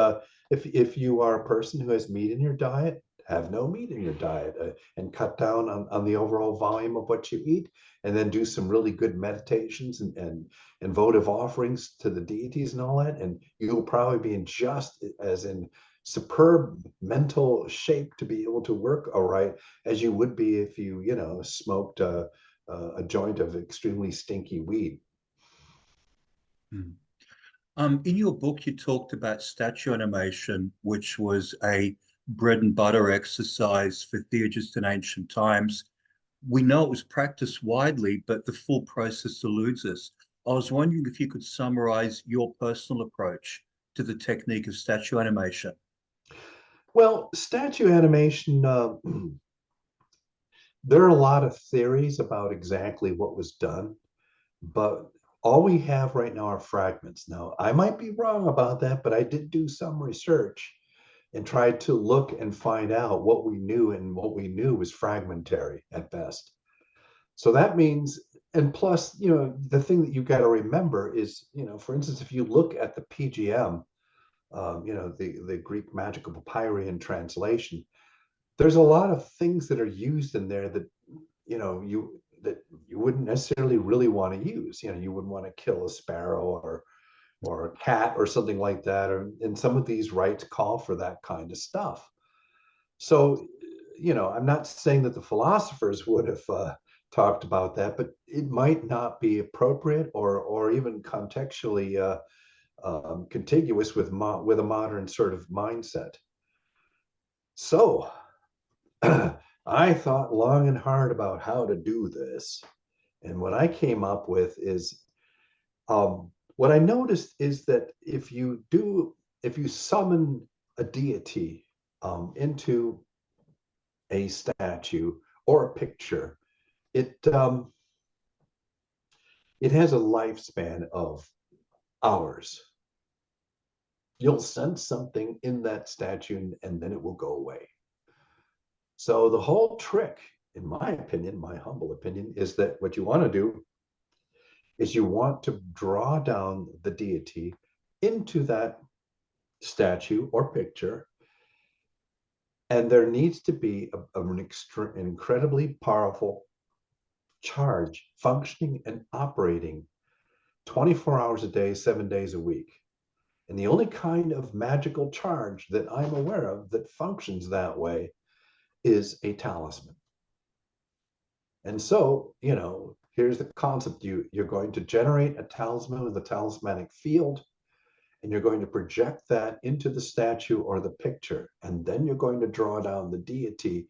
if you are a person who has meat in your diet, have no meat in your diet, and cut down on the overall volume of what you eat, and then do some really good meditations and votive offerings to the deities and all that, and you'll probably be in just as in superb mental shape to be able to work all right as you would be if you smoked a joint of extremely stinky weed. In your book, you talked about statue animation, which was a bread and butter exercise for theurgists in ancient times. We know it was practiced widely, but the full process eludes us. I was wondering if you could summarize your personal approach to the technique of statue animation. Well, statue animation, there are a lot of theories about exactly what was done, but all we have right now are fragments. Now, I might be wrong about that, but I did do some research and tried to look and find out what we knew, and what we knew was fragmentary at best. So that means, and plus, the thing that you've got to remember is, for instance, if you look at the PGM, the Greek Magical Papyri translation, there's a lot of things that are used in there that, you wouldn't necessarily really want to use. You wouldn't want to kill a sparrow or a cat or something like that. And some of these rites call for that kind of stuff. So, I'm not saying that the philosophers would have talked about that, but it might not be appropriate or even contextually contiguous with a modern sort of mindset. So, I thought long and hard about how to do this. And what I came up with is what I noticed is that if you summon a deity into a statue or a picture, it it has a lifespan of hours. You'll sense something in that statue and then it will go away. So the whole trick, in my opinion, my humble opinion, is that what you want to do is you want to draw down the deity into that statue or picture, and there needs to be an incredibly powerful charge functioning and operating 24 hours a day, 7 days a week. And the only kind of magical charge that I'm aware of that functions that way is a talisman. And so, here's the concept. You're going to generate a talisman with a talismanic field, and you're going to project that into the statue or the picture. And then you're going to draw down the deity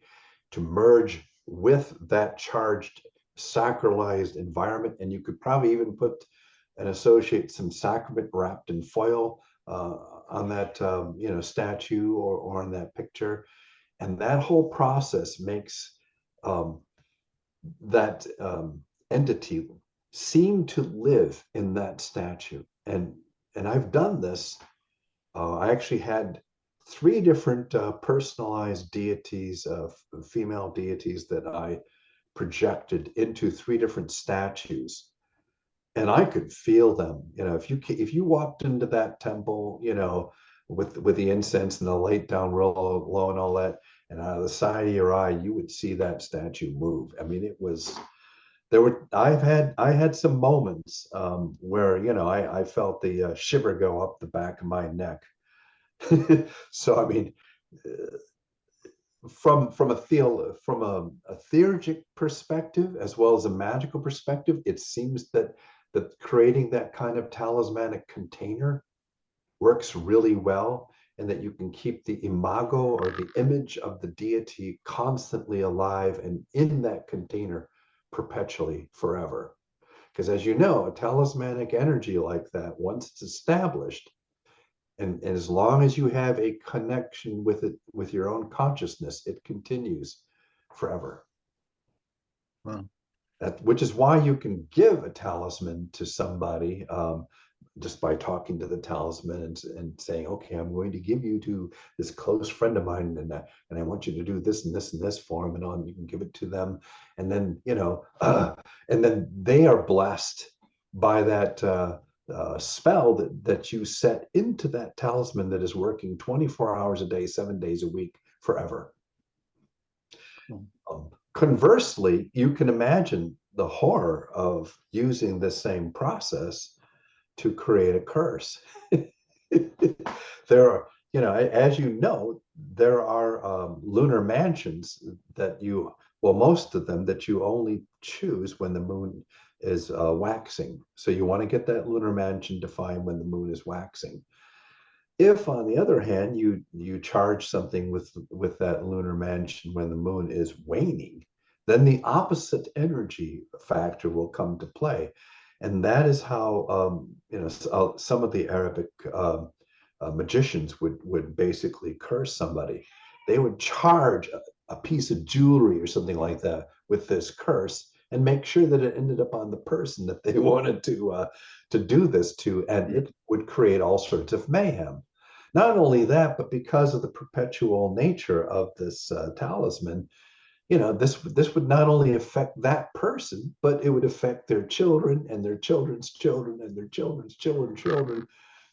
to merge with that charged, sacralized environment. And you could probably even put and associate some sacrament wrapped in foil on that statue or on that picture. And that whole process makes that entity seem to live in that statue. And I've done this. I actually had 3 different personalized deities, female deities that I projected into 3 different statues, and I could feel them. If you walked into that temple, with the incense and the light down real low and all that, and out of the side of your eye, you would see that statue move. I mean, it was. I had some moments where I felt the shiver go up the back of my neck. So I mean, from a theurgic perspective as well as a magical perspective, it seems that creating that kind of talismanic container works really well, and that you can keep the imago or the image of the deity constantly alive and in that container perpetually forever. Because as you know, a talismanic energy like that, once it's established, and as long as you have a connection with it, with your own consciousness, it continues forever. Wow. Which is why you can give a talisman to somebody just by talking to the talisman and saying, okay, I'm going to give you to this close friend of mine, and I want you to do this and this and this for him, and you can give it to them, and then and then they are blessed by that spell that you set into that talisman that is working 24 hours a day, 7 days a week, forever. Conversely, you can imagine the horror of using the same process to create a curse. There are, as you know, there are lunar mansions that most of them that you only choose when the moon is waxing. So you want to get that lunar mansion defined when the moon is waxing. If, on the other hand, you charge something with that lunar mansion when the moon is waning, then the opposite energy factor will come to play. And that is how some of the Arabic magicians would basically curse somebody. They would charge a piece of jewelry or something like that with this curse and make sure that it ended up on the person that they wanted to do this to, and it would create all sorts of mayhem. Not only that, but because of the perpetual nature of this talisman, this would not only affect that person, but it would affect their children and their children's children and their children's children.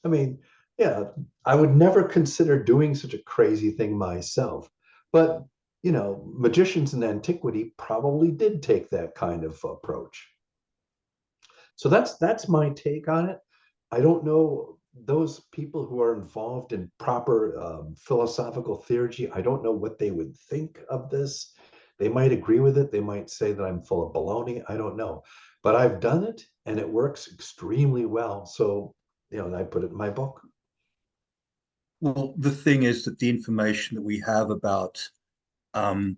I mean, I would never consider doing such a crazy thing myself, but magicians in antiquity probably did take that kind of approach. So that's my take on it. I don't know those people who are involved in proper philosophical theurgy. I don't know what they would think of this. They might agree with it. They might say that I'm full of baloney. I don't know, but I've done it and it works extremely well. So, and I put it in my book. Well, the thing is that the information that we have about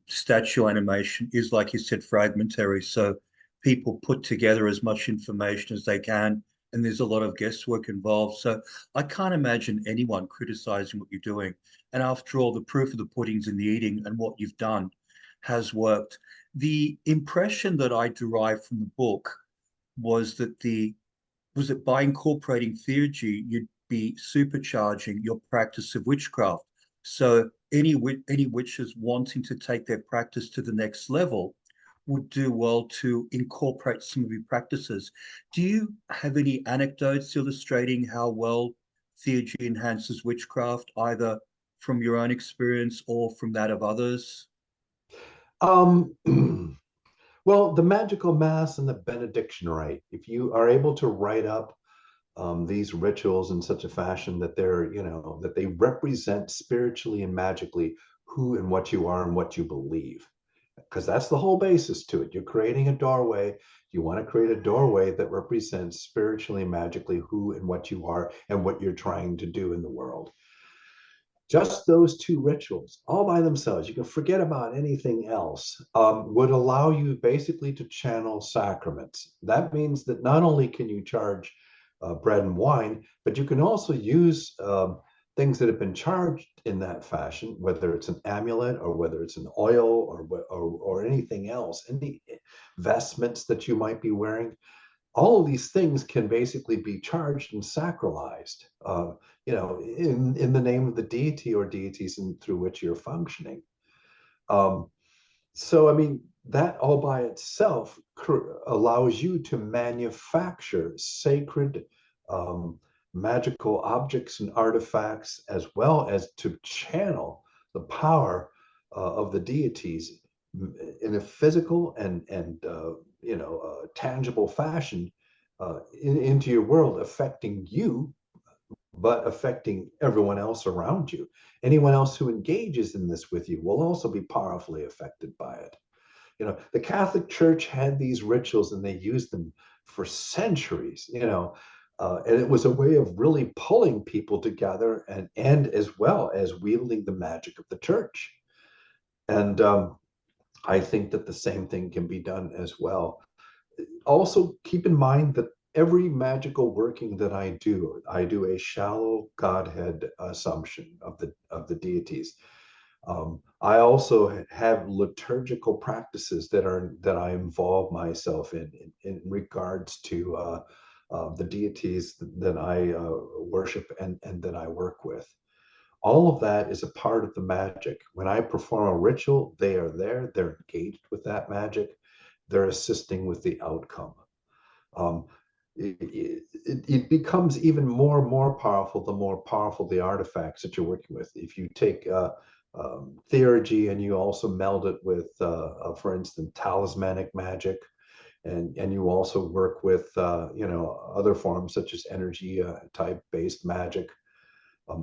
statue animation is, like you said, fragmentary. So people put together as much information as they can, and there's a lot of guesswork involved. So I can't imagine anyone criticizing what you're doing. And after all, the proof of the pudding's in the eating, and what you've done has worked. The impression that I derived from the book was that by incorporating theurgy, you'd be supercharging your practice of witchcraft. So any witches wanting to take their practice to the next level would do well to incorporate some of your practices. Do you have any anecdotes illustrating how well theurgy enhances witchcraft, either from your own experience or from that of others? Um, well, the magical mass and the benediction rite, if you are able to write up these rituals in such a fashion that that they represent spiritually and magically who and what you are and what you believe, because that's the whole basis to it. You're creating a doorway. You want to create a doorway that represents spiritually and magically who and what you are and what you're trying to do in the world. Just those two rituals all by themselves, you can forget about anything else, would allow you basically to channel sacraments. That means that not only can you charge bread and wine, but you can also use things that have been charged in that fashion, whether it's an amulet or whether it's an oil or anything else, any vestments that you might be wearing. All of these things can basically be charged and sacralized, in the name of the deity or deities through which you're functioning. So, I mean, that all by itself allows you to manufacture sacred magical objects and artifacts, as well as to channel the power of the deities in a physical and tangible fashion into your world, affecting you, but affecting everyone else around you. Anyone else who engages in this with you will also be powerfully affected by it. The Catholic Church had these rituals and they used them for centuries, and it was a way of really pulling people together and as well as wielding the magic of the church. And I think that the same thing can be done as well. Also, keep in mind that every magical working that I do a shallow Godhead assumption of the deities. I also have liturgical practices that I involve myself in regards to the deities that I worship and that I work with. All of that is a part of the magic. When I perform a ritual, they are there, they're engaged with that magic, they're assisting with the outcome. Um, it becomes even more powerful the more powerful the artifacts that you're working with. If you take theurgy and you also meld it with, for instance, talismanic magic, and you also work with, other forms such as energy type based magic.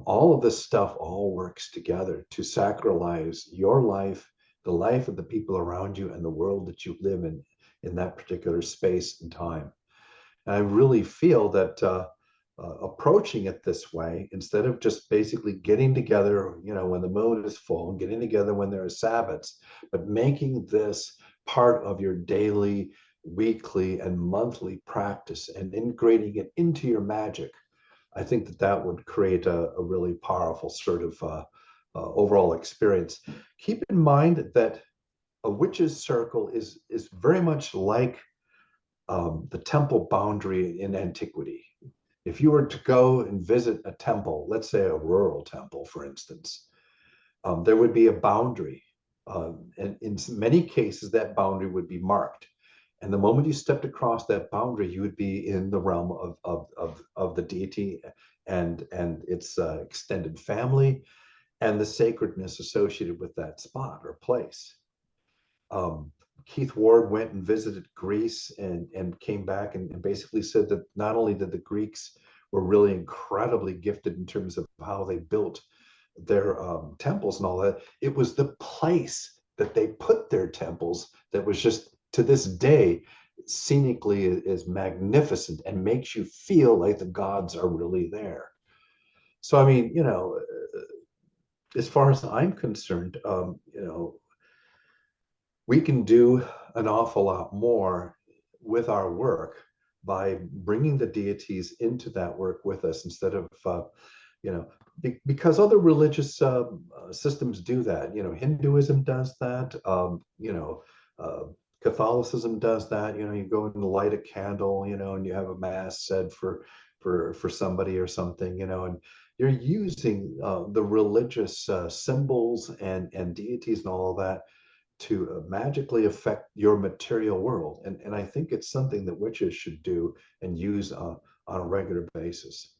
All of this stuff all works together to sacralize your life, the life of the people around you, and the world that you live in that particular space and time. And I really feel that approaching it this way, instead of just basically getting together, when the moon is full, and getting together when there are Sabbats, but making this part of your daily, weekly, and monthly practice and integrating it into your magic, I think that would create a really powerful sort of overall experience. Keep in mind that a witch's circle is very much like the temple boundary in antiquity. If you were to go and visit a temple, let's say a rural temple, for instance, there would be a boundary. And in many cases, that boundary would be marked. And the moment you stepped across that boundary, you would be in the realm of the deity and its extended family and the sacredness associated with that spot or place. Keith Ward went and visited Greece and came back and basically said that not only did the Greeks were really incredibly gifted in terms of how they built their temples and all that, it was the place that they put their temples that was just, to this day, scenically is magnificent and makes you feel like the gods are really there. So, I mean, as far as I'm concerned, we can do an awful lot more with our work by bringing the deities into that work with us instead of, because other religious systems do that. Hinduism does that. Uh, Catholicism does that. You go and light a candle, and you have a mass said for somebody or something, and you're using the religious symbols and deities and all of that to magically affect your material world. And I think it's something that witches should do and use on a regular basis.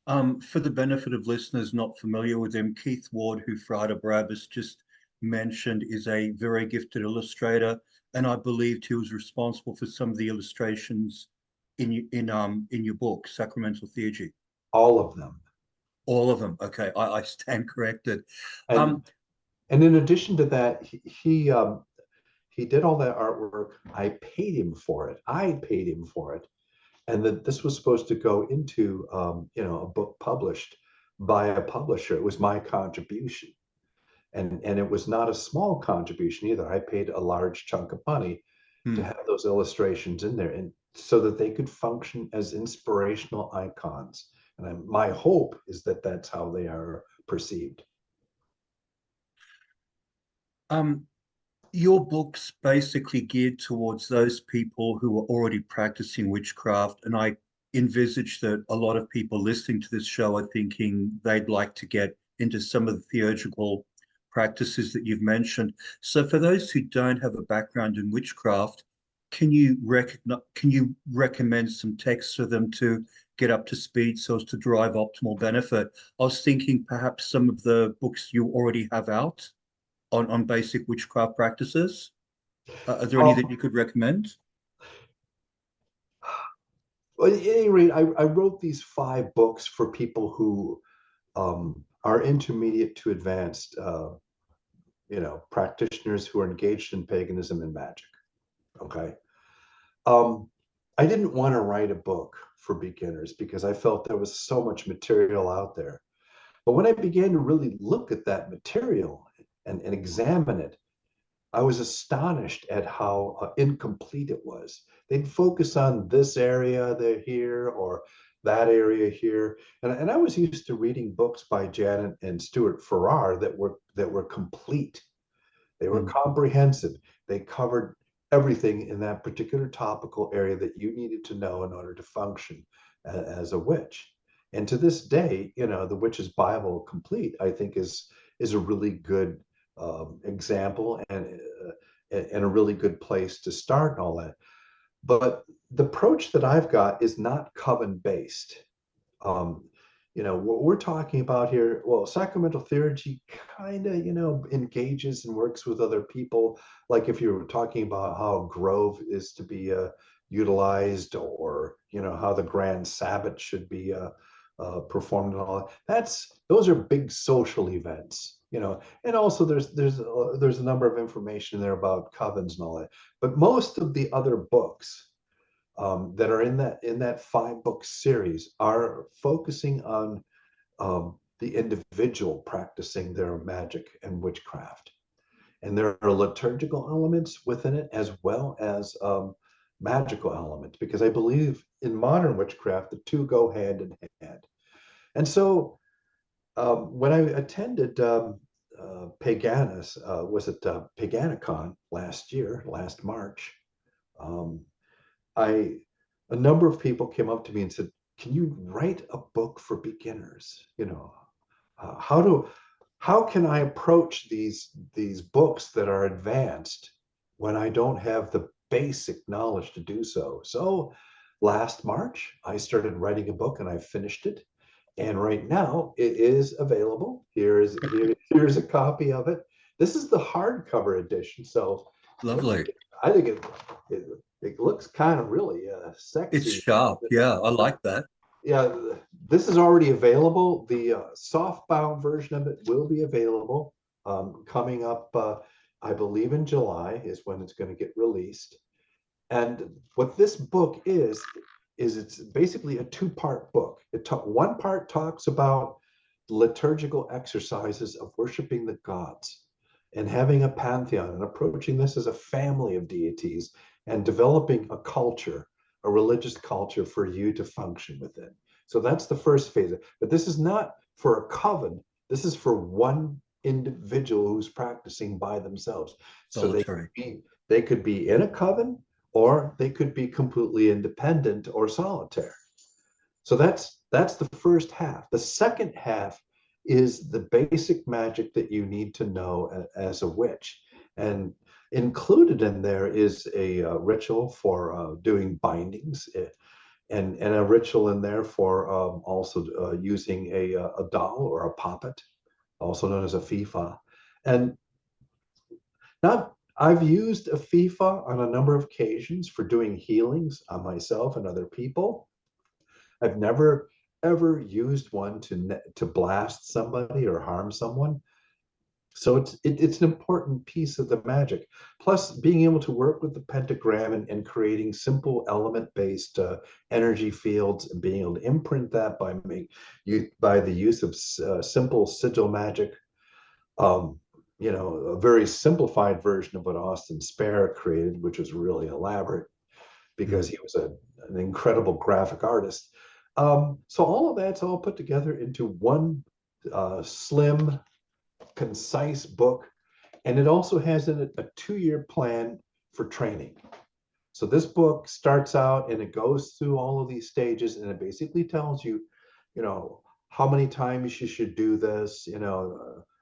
For the benefit of listeners not familiar with him, Keith Ward, who Frater Barrabbas just mentioned, is a very gifted illustrator, and I believed he was responsible for some of the illustrations in your book, Sacramental Theurgy. All of them. All of them. Okay, I stand corrected. And and in addition to that, he did all that artwork. I paid him for it. And that this was supposed to go into a book published by a publisher. It was my contribution, and it was not a small contribution either. I paid a large chunk of money to have those illustrations in there, and so that they could function as inspirational icons. And my hope is that that's how they are perceived. Your book's basically geared towards those people who are already practicing witchcraft, and I envisage that a lot of people listening to this show are thinking they'd like to get into some of the theurgical practices that you've mentioned. So for those who don't have a background in witchcraft, can you recommend some texts for them to get up to speed so as to drive optimal benefit? I was thinking perhaps some of the books you already have out on basic witchcraft practices. Are there any that you could recommend? Well, at any rate, I wrote these 5 books for people who are intermediate to advanced, practitioners who are engaged in paganism and magic. Okay. I didn't want to write a book for beginners because I felt there was so much material out there. But when I began to really look at that material and examine it, I was astonished at how incomplete it was. They'd focus on this area they're here or that area here. And I was used to reading books by Janet and Stuart Farrar that were complete. They were comprehensive. They covered everything in that particular topical area that you needed to know in order to function as a witch. And to this day, the Witch's Bible Complete, I think, is a really good example and a really good place to start and all that. But the approach that I've got is not coven based. What we're talking about here, well, Sacramental Theurgy kind of, engages and works with other people. Like if you were talking about how a grove is to be utilized, or, how the Grand Sabbath should be performed and all that. Those are big social events, and also there's a number of information there about covens and all that. But most of the other books that are in that 5-book series are focusing on the individual practicing their magic and witchcraft. And there are liturgical elements within it as well as magical elements, because I believe in modern witchcraft, the two go hand in hand. And so when I attended Paganicon last March, a number of people came up to me and said, "Can you write a book for beginners? How can I approach these books that are advanced when I don't have the basic knowledge to do so?" So last March, I started writing a book and I finished it. And right now it is available. Here's a copy of it. This is the hardcover edition. So Lovely. I think it looks kind of really sexy. It's sharp. Yeah, I like that. Yeah, this is already available. The softbound version of it will be available coming up, I believe in July is when it's going to get released. And what this book is it's basically a 2-part book. One part talks about liturgical exercises of worshiping the gods. and having a pantheon and approaching this as a family of deities and developing a culture, a religious culture for you to function within. So that's the first phase. But this is not for a coven. This is for one individual who's practicing by themselves. So Solitary. they could be in a coven, or they could be completely independent or solitary. So that's the first half. The second half is the basic magic that you need to know as a witch. And included in there is a ritual for doing bindings, and a ritual in there for also using a doll or a puppet, also known as a FIFA. And not I've used a FIFA on a number of occasions for doing healings on myself and other people. I've never ever used one to blast somebody or harm someone. So it's an important piece of the magic. Plus, being able to work with the pentagram and creating simple element-based energy fields, and being able to imprint that by the use of simple sigil magic. A very simplified version of what Austin Spare created, which was really elaborate because he was an incredible graphic artist. So all of that's all put together into one slim, concise book. And it also has in it a 2-year plan for training. So this book starts out and it goes through all of these stages, and it basically tells you, how many times you should do this,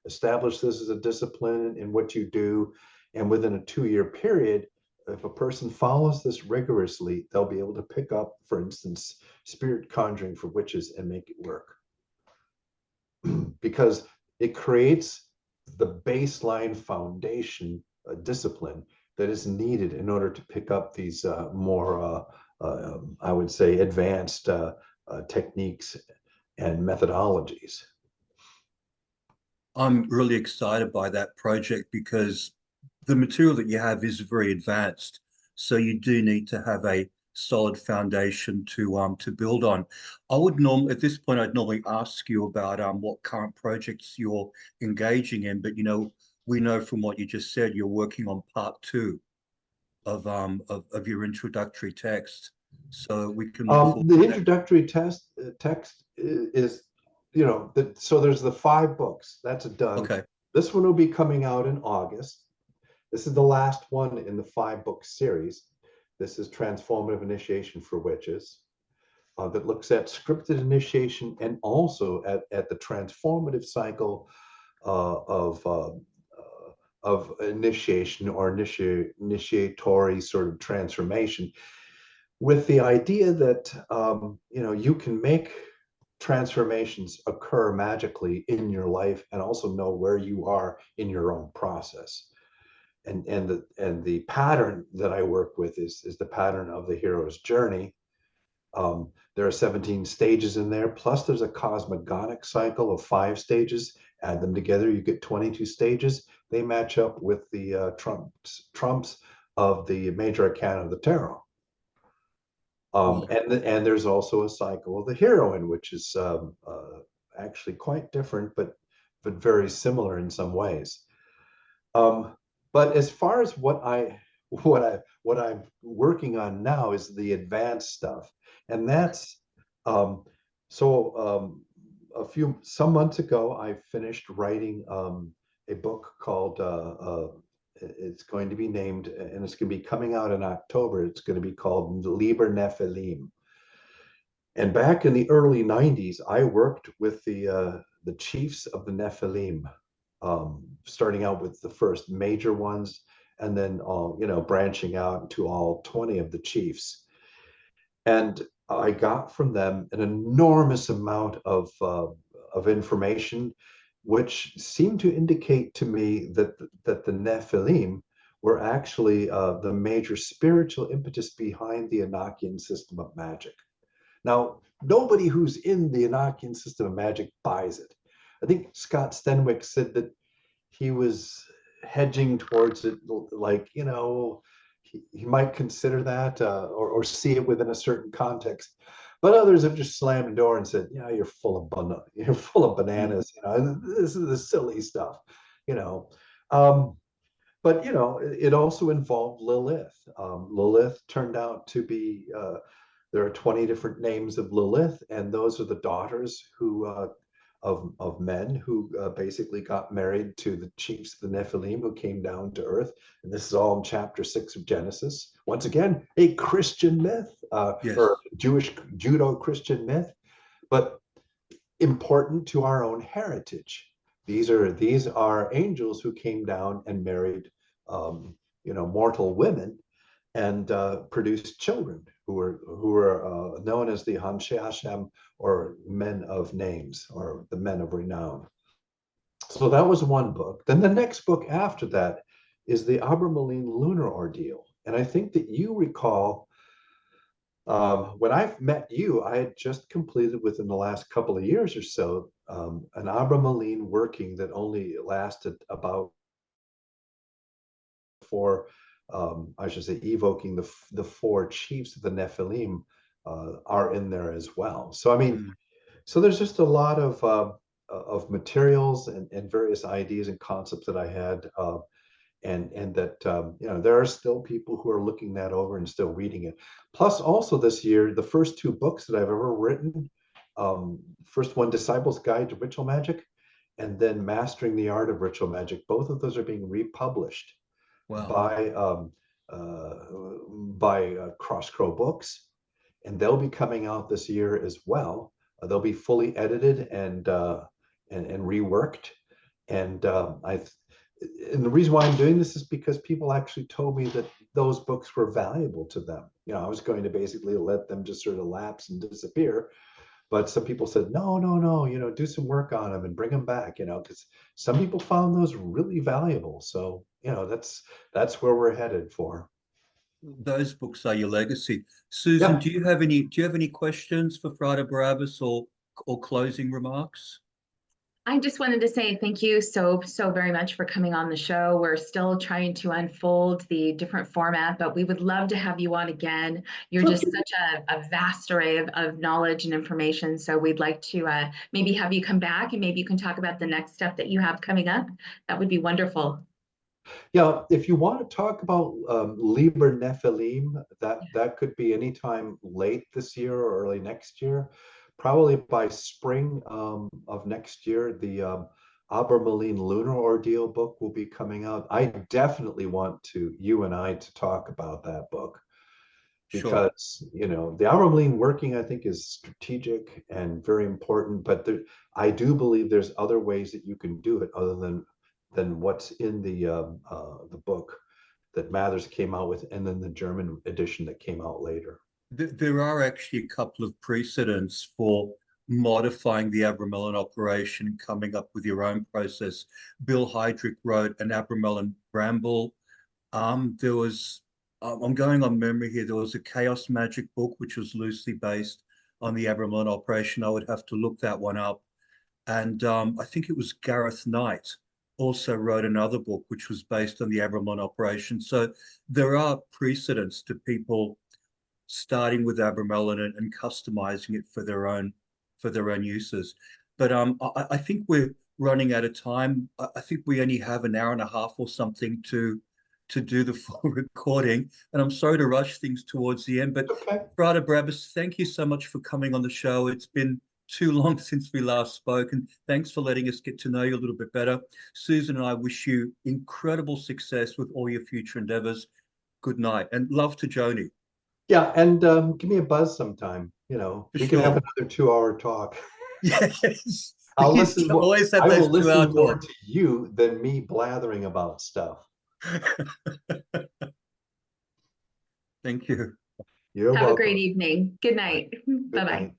establish this as a discipline in what you do. And within a 2-year period, if a person follows this rigorously, they'll be able to pick up, for instance, spirit conjuring for witches and make it work. Because it creates the baseline foundation discipline that is needed in order to pick up these more, I would say, advanced techniques and methodologies. I'm really excited by that project because the material that you have is very advanced. So you do need to have a solid foundation to build on. I would normally at this point I'd normally ask you about what current projects you're engaging in, but we know from what you just said you're working on part 2 of your introductory text. So we can look forward the to introductory text is so there's the 5 books that's done. Okay. This one will be coming out in August. This is the last one in the 5-book series. This is Transformative Initiation for Witches, that looks at scripted initiation and also at the transformative cycle of initiation or initiatory sort of transformation, with the idea that you can make transformations occur magically in your life and also know where you are in your own process. And the pattern that I work with is the pattern of the hero's journey. There are 17 stages in there, plus there's a cosmogonic cycle of 5 stages. Add them together, you get 22 stages. They match up with the trumps of the major arcana of the tarot. And there's also a cycle of the heroine, which is actually quite different, but very similar in some ways. But as far as what I'm working on now is the advanced stuff, and that's some months ago I finished writing a book called it's going to be named, and it's going to be coming out in October. It's going to be called Liber Nephilim. And back in the early 90s, I worked with the chiefs of the Nephilim, starting out with the first major ones, and then branching out to all 20 of the chiefs. And I got from them an enormous amount of information, which seemed to indicate to me that the Nephilim were actually the major spiritual impetus behind the Enochian system of magic. Now, nobody who's in the Enochian system of magic buys it. I think Scott Stenwick said that he was hedging towards it, like, he might consider that or see it within a certain context. But others have just slammed the door and said, you're full of bananas. This is the silly stuff. But it also involved Lilith. Lilith turned out to be there are 20 different names of Lilith, and those are the daughters who of men who basically got married to the chiefs of the Nephilim who came down to earth. And this is all in chapter 6 of Genesis. Once again, a Christian myth, Yes. or Jewish Judo-Christian myth, but important to our own heritage. These are angels who came down and married mortal women and produced children who were known as the Anshe Hashem, or men of names, or the men of renown. So that was one book. Then the next book after that is the Abramelin Lunar Ordeal. And I think that you recall, when I met you, I had just completed within the last couple of years or so an Abramelin working that only lasted about for I should say, evoking the four chiefs of the Nephilim are in there as well. So I mean, so there's just a lot of materials and various ideas and concepts that I had, and that there are still people who are looking that over and still reading it. Plus, also this year, the first two books that I've ever written, first one, Disciples Guide to Ritual Magic, and then Mastering the Art of Ritual Magic. Both of those are being republished. Wow. by Cross Crow Books, and they'll be coming out this year as well. They'll be fully edited and reworked. And and the reason why I'm doing this is because people actually told me that those books were valuable to them. I was going to basically let them just sort of lapse and disappear. But some people said, no, do some work on them and bring them back, because some people found those really valuable. So, that's where we're headed for. Those books are your legacy. Susan, do you have any questions for Frater Barrabbas or closing remarks? I just wanted to say thank you so very much for coming on the show. We're still trying to unfold the different format, but we would love to have you on again. You're just such a vast array of knowledge and information. So we'd like to maybe have you come back, and maybe you can talk about the next step that you have coming up. That would be wonderful. Yeah, if you want to talk about Liber Nephilim, that could be anytime late this year or early next year. Probably by spring of next year, the Abramelin Lunar Ordeal book will be coming out. I definitely want you and I to talk about that book, because the Abramelin working, I think, is strategic and very important. But I do believe there's other ways that you can do it other than what's in the book that Mathers came out with, and then the German edition that came out later. There are actually a couple of precedents for modifying the Abramelin operation and coming up with your own process. Bill Heydrich wrote an Abramelin Bramble. There was, I'm going on memory here, there was a Chaos Magic book, which was loosely based on the Abramelin operation. I would have to look that one up. And I think it was Gareth Knight also wrote another book, which was based on the Abramelin operation. So there are precedents to people starting with Abramelin and customizing it for their own uses. But I think we're running out of time. I think we only have an hour and a half or something to do the full recording, and I'm sorry to rush things towards the end. But Frater Barrabbas, thank you so much for coming on the show. It's been too long since we last spoke, and thanks for letting us get to know you a little bit better. Susan and I wish you incredible success with all your future endeavors. Good night, and love to Joni. Yeah, and give me a buzz sometime. We can have another 2-hour talk. Yes. I'll listen more. Always have I those will listen more talk to you than me blathering about stuff. Thank you. You're welcome. Have a great evening. Good night. Good Bye-bye. night.